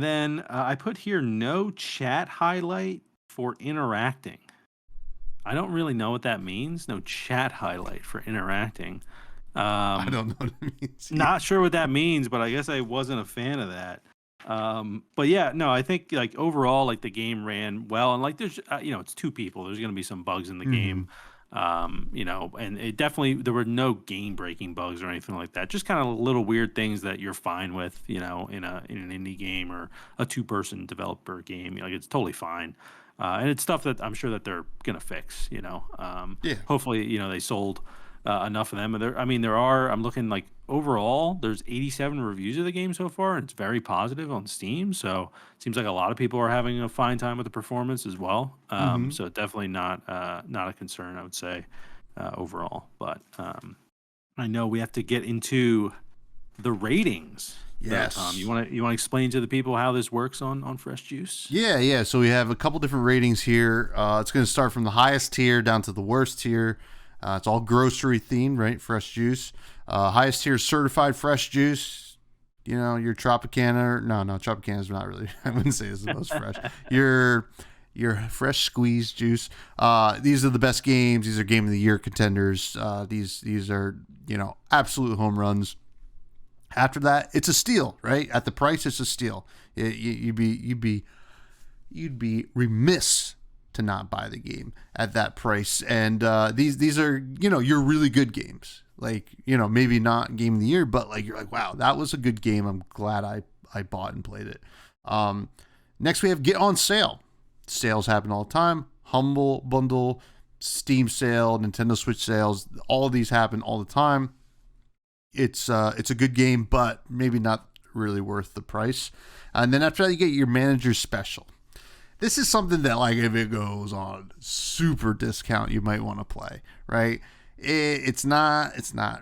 S2: then I put here no chat highlight for interacting. I don't really know what that means. No chat highlight for interacting.
S1: I
S2: Um,
S1: don't know what it means.
S2: Not sure what that means, but I guess I wasn't a fan of that. But yeah, no, I think like overall, like the game ran well, and like there's, it's 2 people. There's gonna be some bugs in the
S1: Mhm.
S2: game. You know, and it definitely there were no game breaking bugs or anything like that. Just kind of little weird things that you're fine with, you know, in an indie game or a 2-person developer game. You know, like it's totally fine. And it's stuff that I'm sure that they're gonna fix. You know,
S1: Yeah.
S2: hopefully, you know, they sold enough of them. And there, I mean, there are. I'm looking like overall, there's 87 reviews of the game so far, and it's very positive on Steam. So it seems like a lot of people are having a fine time with the performance as well.
S1: Mm-hmm.
S2: So definitely not a concern, I would say, overall. But I know we have to get into the ratings. Though, Tom,
S1: Yes.
S2: you want to explain to the people how this works on Fresh Juice?
S1: Yeah, yeah. So we have a couple different ratings here. It's going to start from the highest tier down to the worst tier. It's all grocery themed, right? Fresh juice. Highest tier is certified fresh juice. You know, your Tropicana. No, Tropicana is not really. I wouldn't say it's the most fresh. Your fresh squeeze juice. These are the best games. These are game of the year contenders. These are, you know, absolute home runs. After that, it's a steal, right? At the price, it's a steal. You'd be remiss to not buy the game at that price. And these are, you know, your really good games. Like, you know, maybe not game of the year, but like you're like, wow, that was a good game. I'm glad I bought and played it. Next, we have Get On Sale. Sales happen all the time. Humble Bundle, Steam sale, Nintendo Switch sales. All these happen all the time. It's a good game, but maybe not really worth the price. And then after that, you get your manager's special. This is something that, like, if it goes on super discount, you might want to play, right? It's not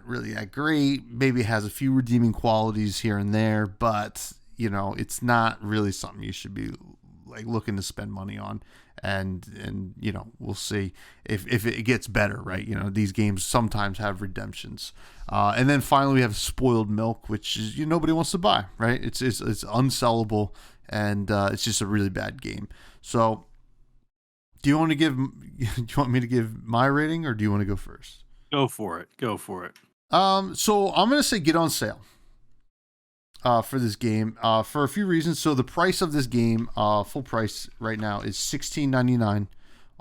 S1: really that great. Maybe it has a few redeeming qualities here and there, but you know, it's not really something you should be like looking to spend money on. And you know, we'll see if it gets better, right? You know, these games sometimes have redemptions. And then finally we have Spoiled Milk, which is, nobody wants to buy, right? It's unsellable, and it's just a really bad game. So do you want me to give my rating, or do you want to go first?
S2: Go for it.
S1: So I'm gonna say Get On Sale for this game for a few reasons. So the price of this game, full price right now, is $16.99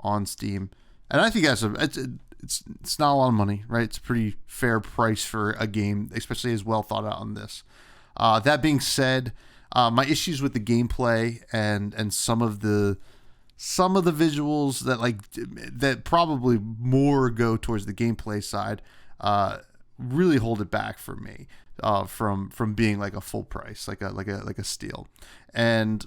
S1: on Steam, and I think it's not a lot of money, right? It's a pretty fair price for a game, especially as well thought out on this. That being said, my issues with the gameplay and some of the visuals that probably more go towards the gameplay side really hold it back for me from being like a full price, like a steal. And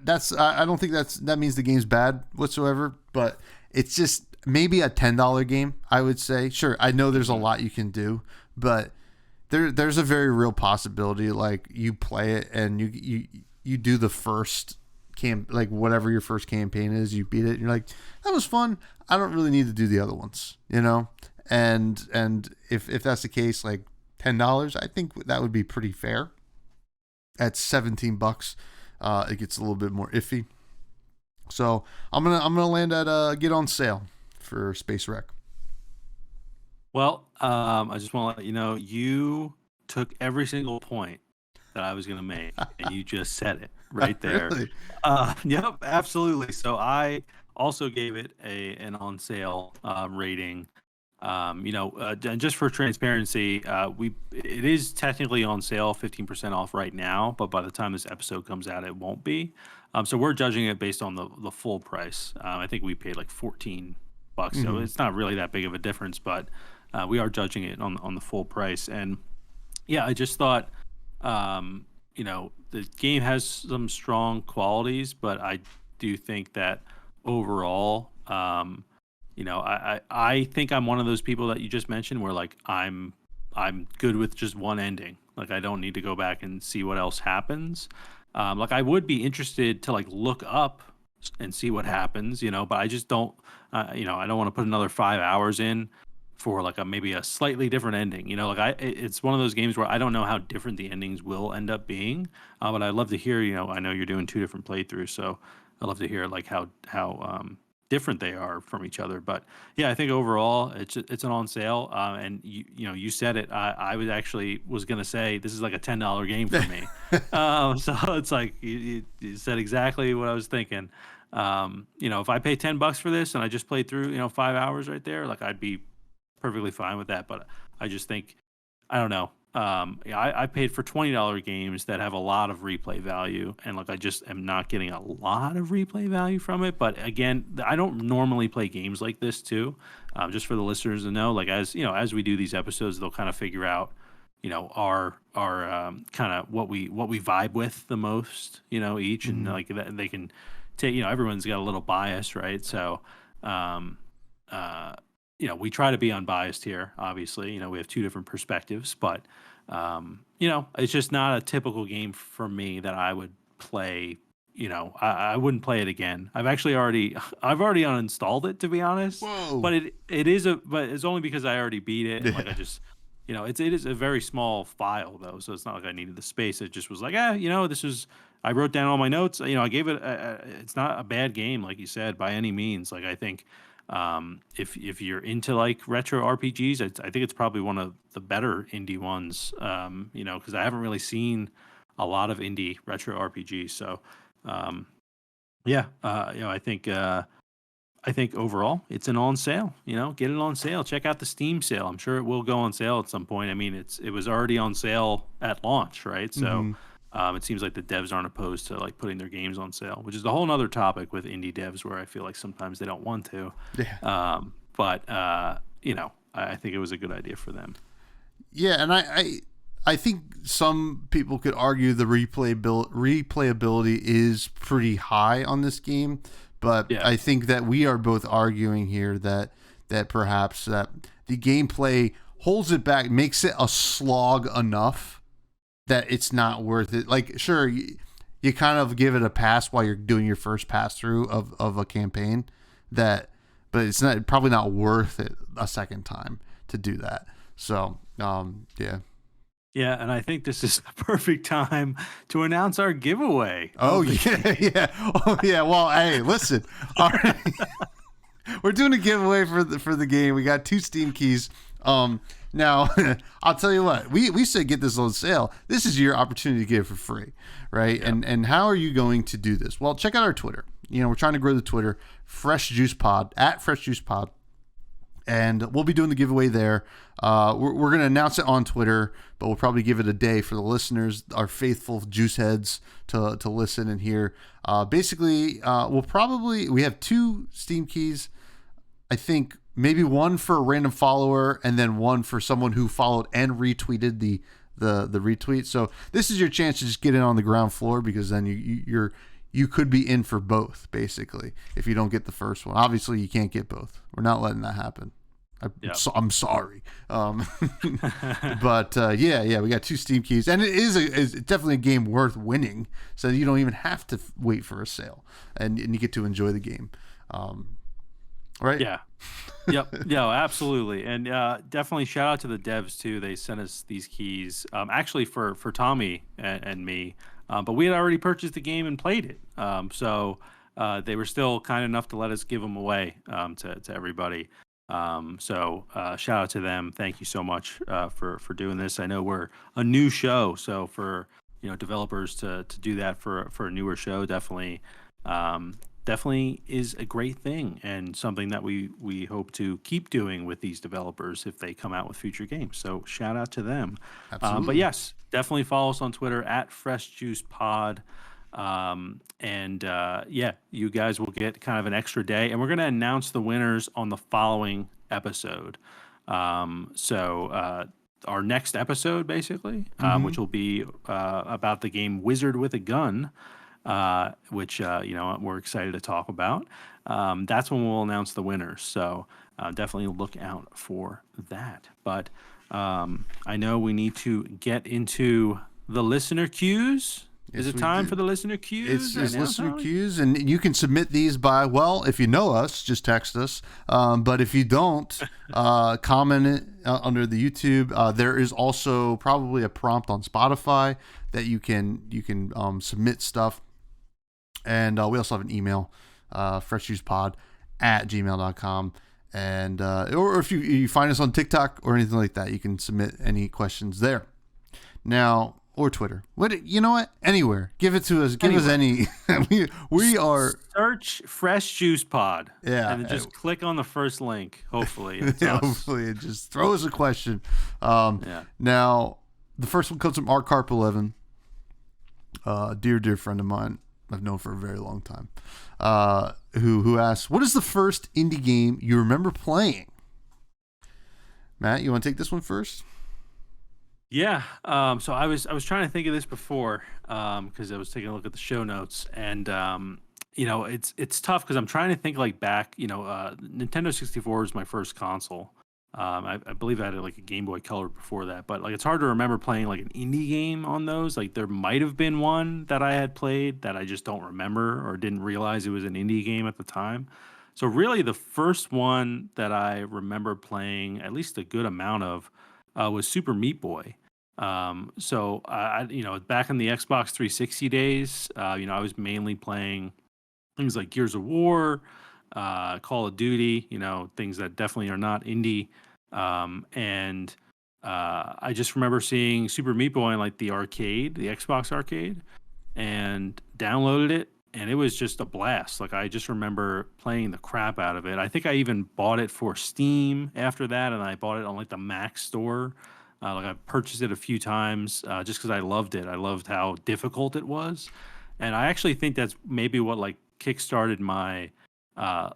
S1: I don't think that means the game's bad whatsoever, but it's just maybe a $10 game, I would say. Sure, I know there's a lot you can do, but there's a very real possibility like you play it and you do the first like whatever your first campaign is, you beat it and you're like, that was fun, I don't really need to do the other ones, you know. And if that's the case, like $10, I think that would be pretty fair. At $17, it gets a little bit more iffy. So I'm gonna land at Get On Sale for Space Wreck.
S2: Well, I just want to let you know, you took every single point that I was going to make, and you just said it right there.
S1: Really?
S2: Yep, absolutely. So I also gave it an on sale rating. And just for transparency, it is technically on sale, 15% off right now, but by the time this episode comes out, it won't be. So we're judging it based on the full price. I think we paid like $14, so it's not really that big of a difference, but we are judging it on the full price. And yeah, I just thought, the game has some strong qualities, but I do think that overall, I think I'm one of those people that you just mentioned where like I'm good with just one ending. Like I don't need to go back and see what else happens. Like I would be interested to like look up and see what happens, but I just don't, I don't want to put another 5 hours in for like maybe a slightly different ending. It's one of those games where I don't know how different the endings will end up being. But I'd love to hear, I know you're doing 2 different playthroughs, so I'd love to hear like how different they are from each other. But yeah, I think overall it's an on sale. And you said it. I was gonna say this is like a $10 game for me. So it's like you said exactly what I was thinking. If I pay $10 for this and I just played through 5 hours right there, like I'd be perfectly fine with that. But I just think I don't know. I paid for $20 games that have a lot of replay value, and like I just am not getting a lot of replay value from it. But again, I don't normally play games like this too. Just for the listeners to know, like as we do these episodes, they'll kind of figure out, our kind of what we vibe with the most, each, and like they can take, everyone's got a little bias, right? So, we try to be unbiased here. Obviously, we have two different perspectives, but it's just not a typical game for me that I would play. I wouldn't play it again. I've already uninstalled it, to be honest.
S1: Whoa.
S2: But but it's only because I already beat it. And like I just, it is a very small file though, so it's not like I needed the space. It just was like, this is. I wrote down all my notes. I gave it. It's not a bad game, like you said, by any means. Like I think. If you're into like retro RPGs, I think it's probably one of the better indie ones. Because I haven't really seen a lot of indie retro RPGs. So, I think overall it's an on sale. Get it on sale. Check out the Steam sale. I'm sure it will go on sale at some point. I mean, it was already on sale at launch, right? So. It seems like the devs aren't opposed to like putting their games on sale, which is a whole nother topic with indie devs where I feel like sometimes they don't want to.
S1: Yeah.
S2: I think it was a good idea for them.
S1: Yeah, and I think some people could argue the replayability is pretty high on this game, but I think that we are both arguing here that perhaps that the gameplay holds it back, makes it a slog enough that it's not worth it. Like, sure, you kind of give it a pass while you're doing your first pass through of a campaign, but it's probably not worth it a second time to do that. So, yeah.
S2: Yeah, and I think this is the perfect time to announce our giveaway.
S1: Oh, yeah. Oh, yeah. Well, hey, listen. All right. We're doing a giveaway for the game. We got 2 Steam keys. Now, I'll tell you what, we said get this on sale. This is your opportunity to get it for free, right? Yep. And how are you going to do this? Well, check out our Twitter. We're trying to grow the Twitter, Fresh Juice Pod, @FreshJuicePod. And we'll be doing the giveaway there. We're going to announce it on Twitter, but we'll probably give it a day for the listeners, our faithful juice heads, to listen and hear. Basically, we have 2 Steam keys. I think maybe one for a random follower and then one for someone who followed and retweeted the retweet. So this is your chance to just get in on the ground floor, because then you could be in for both, basically, if you don't get the first one. Obviously, you can't get both. We're not letting that happen. I'm sorry. But we got 2 Steam keys, and it is definitely a game worth winning, so you don't even have to wait for a sale, and you get to enjoy the game. Right?
S2: Yeah. Yep. Yeah, absolutely. And definitely shout out to the devs too. They sent us these keys, actually for Tommy and me, but we had already purchased the game and played it. So they were still kind enough to let us give them away to everybody. So shout out to them. Thank you so much for doing this. I know we're a new show, so for developers to do that for a newer show, definitely is a great thing, and something that we hope to keep doing with these developers if they come out with future games. So shout out to them.
S1: Absolutely.
S2: But yes, definitely follow us on Twitter @FreshJuicePod. You guys will get kind of an extra day, and we're going to announce the winners on the following episode. Our next episode, basically, which will be about the game Wizard with a Gun, which we're excited to talk about. That's when we'll announce the winners. So definitely look out for that. But I know we need to get into the listener cues.
S1: Yes,
S2: Is it time for the listener cues?
S1: It's listener cues, and you can submit these by, if you know us, just text us. But if you don't, comment it under the YouTube. There is also probably a prompt on Spotify that you can submit stuff. And we also have an email, freshjuicepod@gmail.com. And or if you find us on TikTok or anything like that, you can submit any questions there. Now, or Twitter. You know what? Anywhere. Give it to us. Give us any. we are
S2: search Fresh Juice Pod.
S1: Yeah,
S2: and then just click on the first link. Hopefully,
S1: hopefully, and just throw us a question. Now, the first one comes from ArtCarp11. Dear friend of mine, I've known for a very long time. Who asks, what is the first indie game you remember playing? Matt, you want to take this one first?
S2: Yeah. So I was trying to think of this before because I was taking a look at the show notes, and it's tough because I'm trying to think like back. Nintendo 64 was my first console. I believe I had like a Game Boy Color before that, but like it's hard to remember playing like an indie game on those. Like there might have been one that I had played that I just don't remember or didn't realize it was an indie game at the time. So really, the first one that I remember playing at least a good amount of was Super Meat Boy. So back in the Xbox 360 days, I was mainly playing things like Gears of War, Call of Duty, things that definitely are not indie. And I just remember seeing Super Meat Boy in like the arcade, the Xbox arcade, and downloaded it. And it was just a blast. Like I just remember playing the crap out of it. I think I even bought it for Steam after that, and I bought it on like the Mac store. Like I purchased it a few times just because I loved it. I loved how difficult it was, and I actually think that's maybe what like kickstarted my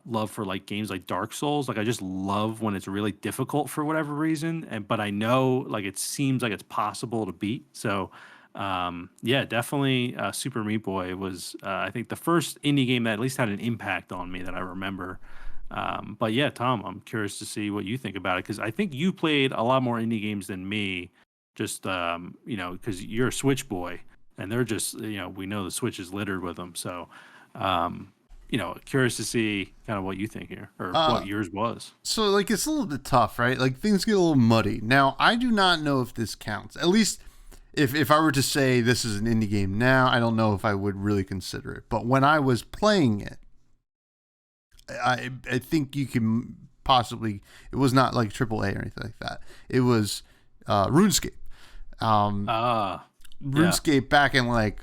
S2: love for like games like Dark Souls. Like I just love when it's really difficult for whatever reason, but I know like it seems like it's possible to beat. So. Definitely Super Meat Boy was I think the first indie game that at least had an impact on me that I remember. But yeah, Tom, I'm curious to see what you think about it because I think you played a lot more indie games than me. Just because you're a Switch boy, and they're just we know the Switch is littered with them. So curious to see kind of what you think here or what yours was.
S1: So like it's a little bit tough, right? Like things get a little muddy. Now I do not know if this counts. At least. If I were to say this is an indie game now, I don't know if I would really consider it. But when I was playing it, I think you can possibly. It was not like AAA or anything like that. It was RuneScape. RuneScape back in like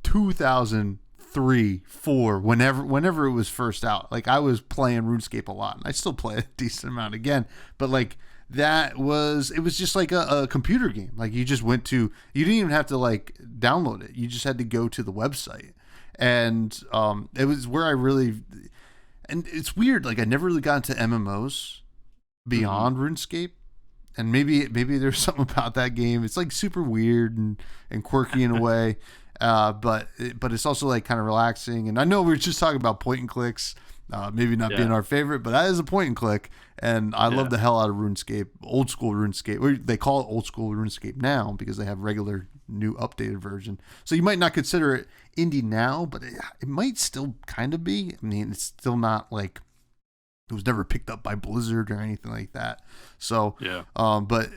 S1: 2003, 4, whenever it was first out. Like I was playing RuneScape a lot, and I still play a decent amount again. But like. It was just like a computer game. Like you didn't even have to like download it. You just had to go to the website. And it was where and it's weird. Like I never really got into MMOs beyond RuneScape. And maybe there's something about that game. It's like super weird and quirky in a way. But it's also like kind of relaxing. And I know we were just talking about point and clicks. Maybe not being our favorite, but that is a point and click, and I love the hell out of RuneScape, old school RuneScape. They call it old school RuneScape now because they have regular new updated version. So you might not consider it indie now, but it might still kind of be. I mean, it's still not like it was never picked up by Blizzard or anything like that. So but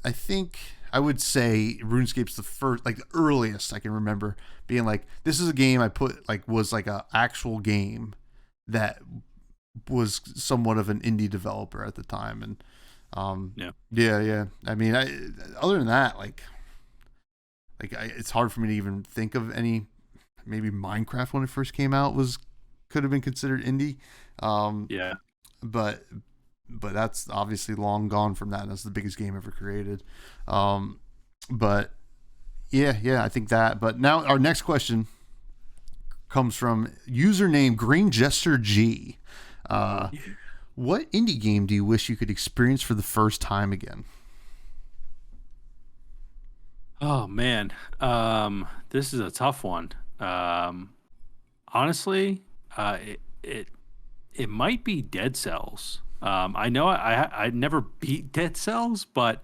S1: I think I would say RuneScape's the first, like the earliest I can remember being like, this is a game I put like was like a actual game that was somewhat of an indie developer at the time. And I mean, other than that, it's hard for me to even think of any. Maybe Minecraft when it first came out could have been considered indie. But that's obviously long gone from that. That's the biggest game ever created. But I think that. But now our next question comes from username Green Jester G. What indie game do you wish you could experience for the first time again?
S2: Oh man, this is a tough one. Honestly, it might be Dead Cells. I know I never beat Dead Cells, but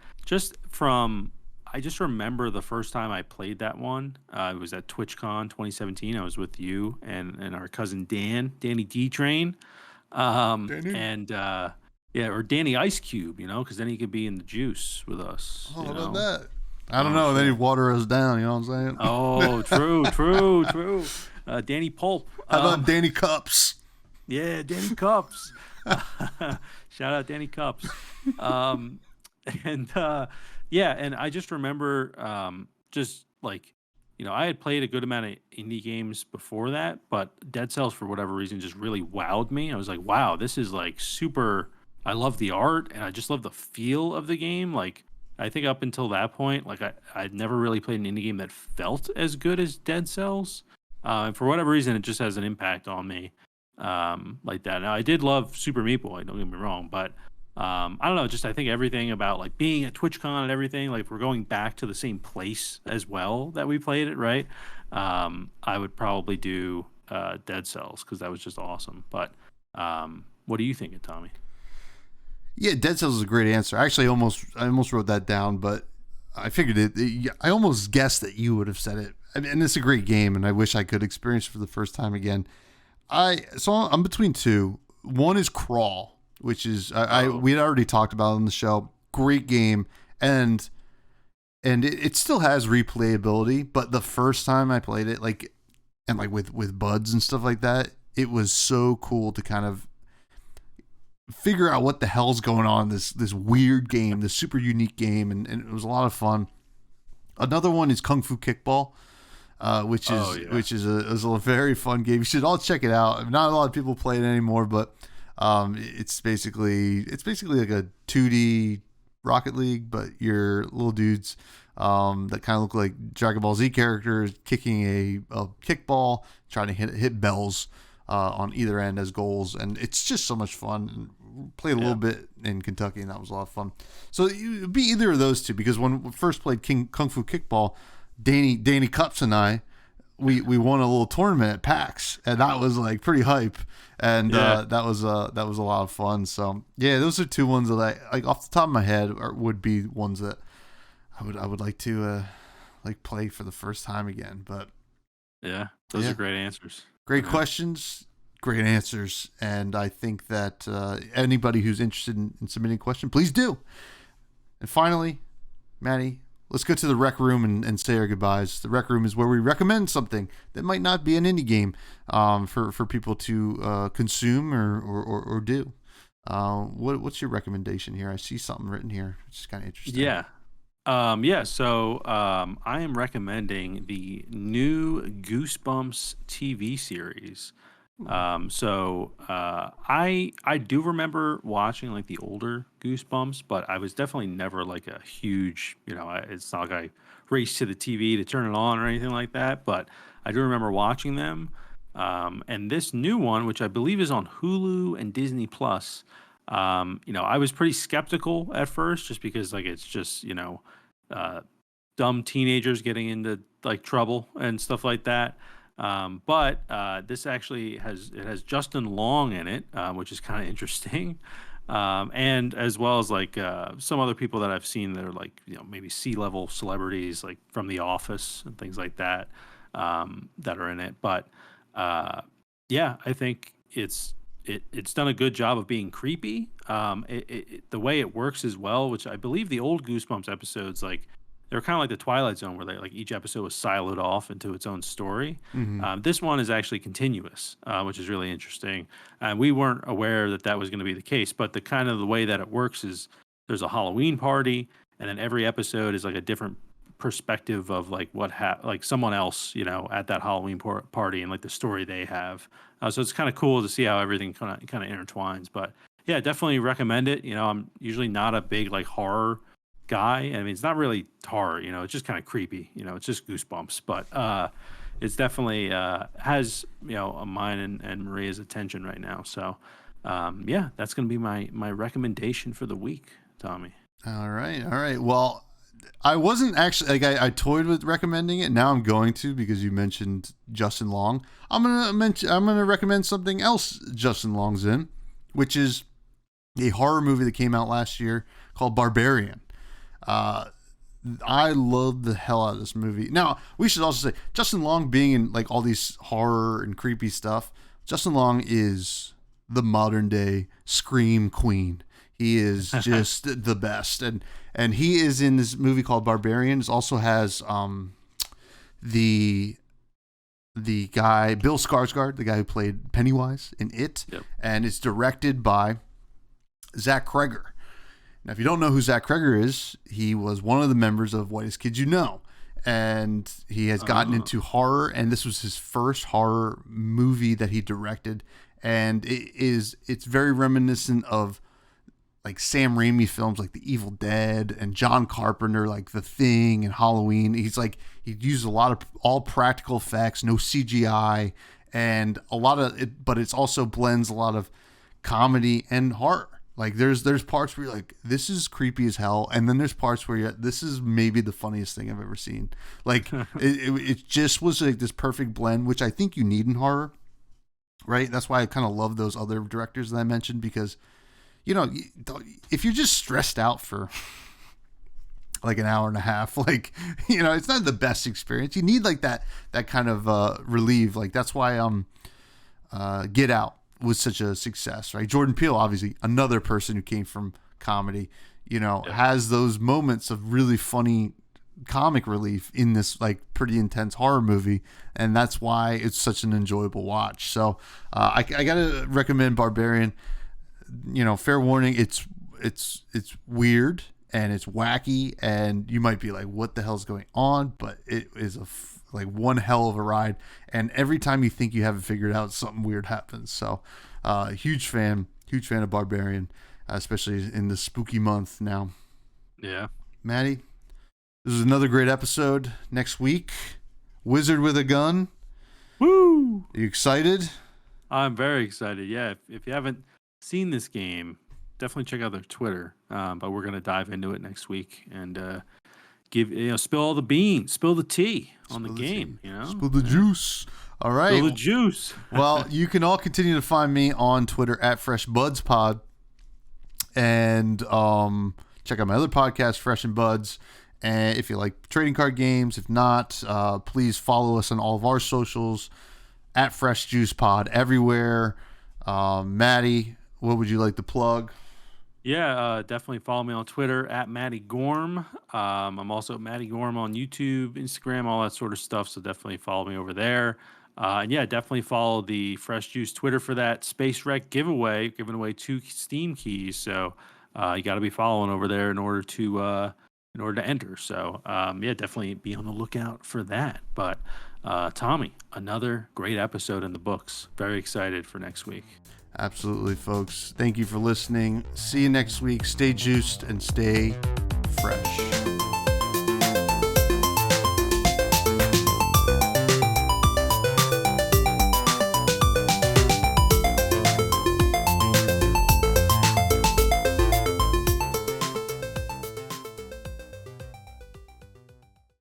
S2: I just remember the first time I played that one. It was at TwitchCon 2017. I was with you and our cousin Danny D Train, and or Danny Ice Cube, because then he could be in the juice with us.
S1: Oh, how about that? I don't know. Then he'd water us down. You know what I'm saying?
S2: Oh, true. Danny Pulp.
S1: How about Danny Cups?
S2: Yeah, Danny Cups. Shout out Danny Cups. And I just remember just like, I had played a good amount of indie games before that, but Dead Cells for whatever reason just really wowed me. I was like, wow, this is like super. I love the art and I just love the feel of the game. Like, I think up until that point, like I'd never really played an indie game that felt as good as Dead Cells. And for whatever reason, it just has an impact on me, like that. Now, I did love Super Meat Boy, don't get me wrong, but I don't know, just I think everything about like being at TwitchCon and everything, like if we're going back to the same place as well that we played it, right? I would probably do Dead Cells because that was just awesome. But what are you thinking, Tommy?
S1: Yeah, Dead Cells is a great answer. Actually, I almost wrote that down, but I figured I almost guessed that you would have said it. And it's a great game, and I wish I could experience it for the first time again. So I'm between two. One is Crawl, which is we had already talked about it on the show. Great game, and it still has replayability. But the first time I played it, like with buds and stuff like that, it was so cool to kind of figure out what the hell's going on in this weird game, this super unique game, and it was a lot of fun. Another one is Kung Fu Kickball, which is a very fun game. You should all check it out. Not a lot of people play it anymore, but it's basically like a 2D Rocket League, but you're little dudes that kind of look like Dragon Ball Z characters kicking a kickball, trying to hit bells on either end as goals, and it's just so much fun. Played a little bit in Kentucky, and that was a lot of fun. So it'd be either of those two, because when we first played Kung Fu Kickball, Danny Cups and I, we won a little tournament at PAX, and that was like pretty hype, and that was a lot of fun. So yeah, those are two ones that I, like off the top of my head, would be ones that I would like to like play for the first time again. But
S2: yeah, those are great answers.
S1: Great questions, great answers, and I think that anybody who's interested in submitting a question, please do. And finally, Matty, let's go to the rec room and say our goodbyes. The rec room is where we recommend something that might not be an indie game for people to consume or do. What's your recommendation here? I see something written here. It's kind of interesting.
S2: Yeah. So I am recommending the new Goosebumps TV series. I do remember watching like the older Goosebumps, but I was definitely never like a huge, it's not like I raced to the TV to turn it on or anything like that, but I do remember watching them. And this new one, which I believe is on Hulu and Disney Plus, I was pretty skeptical at first just because like it's just, dumb teenagers getting into like trouble and stuff like that. But this actually has Justin Long in it, which is kind of interesting. And as well as like some other people that I've seen that are like, maybe C-level celebrities like from The Office and things like that, that are in it. But I think it's done a good job of being creepy. The way it works as well, which I believe the old Goosebumps episodes, like they're kind of like the Twilight Zone, where they like each episode was siloed off into its own story.
S1: Mm-hmm.
S2: This one is actually continuous, which is really interesting. And we weren't aware that was going to be the case, but the way that it works is there's a Halloween party, and then every episode is like a different perspective of like like someone else, at that Halloween party and like the story they have. So it's kind of cool to see how everything kind of intertwines. But yeah, definitely recommend it. I'm usually not a big like horror guy. I mean, it's not really horror, it's just kind of creepy. It's just Goosebumps. But it's definitely has mine and Maria's attention right now. So that's gonna be my recommendation for the week, Tommy.
S1: All right. Well, I wasn't actually like I toyed with recommending it. Now I'm going to, because you mentioned Justin Long. I'm gonna recommend something else Justin Long's in, which is a horror movie that came out last year called Barbarian. I love the hell out of this movie. Now, we should also say, Justin Long being in like all these horror and creepy stuff, Justin Long is the modern day Scream Queen. He is just the best. And he is in this movie called Barbarian. It also has the guy, Bill Skarsgård, the guy who played Pennywise in It.
S2: Yep.
S1: And it's directed by Zach Cregger. Now, if you don't know who Zach Cregger is, he was one of the members of Whitest Kids You Know. and he has gotten into horror, and this was his first horror movie that he directed, and it's very reminiscent of like Sam Raimi films like The Evil Dead and John Carpenter, like The Thing and Halloween. He used a lot of all practical effects, no CGI, and a lot of it, but it's also blends a lot of comedy and horror. Like there's parts where you're like, this is creepy as hell, and then there's parts where this is maybe the funniest thing I've ever seen. Like it just was like this perfect blend, which I think you need in horror, right? That's why I kind of love those other directors that I mentioned, because if you're just stressed out for like an hour and a half, like it's not the best experience. You need like that kind of relief. Like that's why Get Out was such a success, right? Jordan Peele, obviously another person who came from comedy, has those moments of really funny comic relief in this like pretty intense horror movie, and that's why it's such an enjoyable watch. So I gotta recommend Barbarian. Fair warning, it's weird and it's wacky, and you might be like, what the hell's going on? But it is like one hell of a ride, and every time you think you have it figured out, something weird happens. So huge fan of Barbarian, especially in the spooky month now.
S2: Yeah.
S1: Matty, this is another great episode. Next week, Wizard with a Gun.
S2: Woo!
S1: Are you excited?
S2: I'm very excited. Yeah, if you haven't seen this game, definitely check out their Twitter. But we're gonna dive into it next week and spill all the beans, spill the tea on the game.
S1: Spill the juice. All right,
S2: spill the juice.
S1: Well, you can all continue to find me on Twitter at FreshBudsPod, and check out my other podcast, Fresh and Buds. And if you like trading card games, if not, please follow us on all of our socials at Fresh Juice Pod everywhere. Matty, what would you like to plug?
S2: Yeah, definitely follow me on Twitter at Matty Gorm. I'm also Matty Gorm on YouTube, Instagram, all that sort of stuff. So definitely follow me over there. And yeah, definitely follow the Fresh Juice Twitter for that Space Wreck giveaway, giving away 2 Steam keys. So you got to be following over there in order to enter. So yeah, definitely be on the lookout for that. But Tommy, another great episode in the books. Very excited for next week.
S1: Absolutely, folks. Thank you for listening. See you next week. Stay juiced and stay fresh.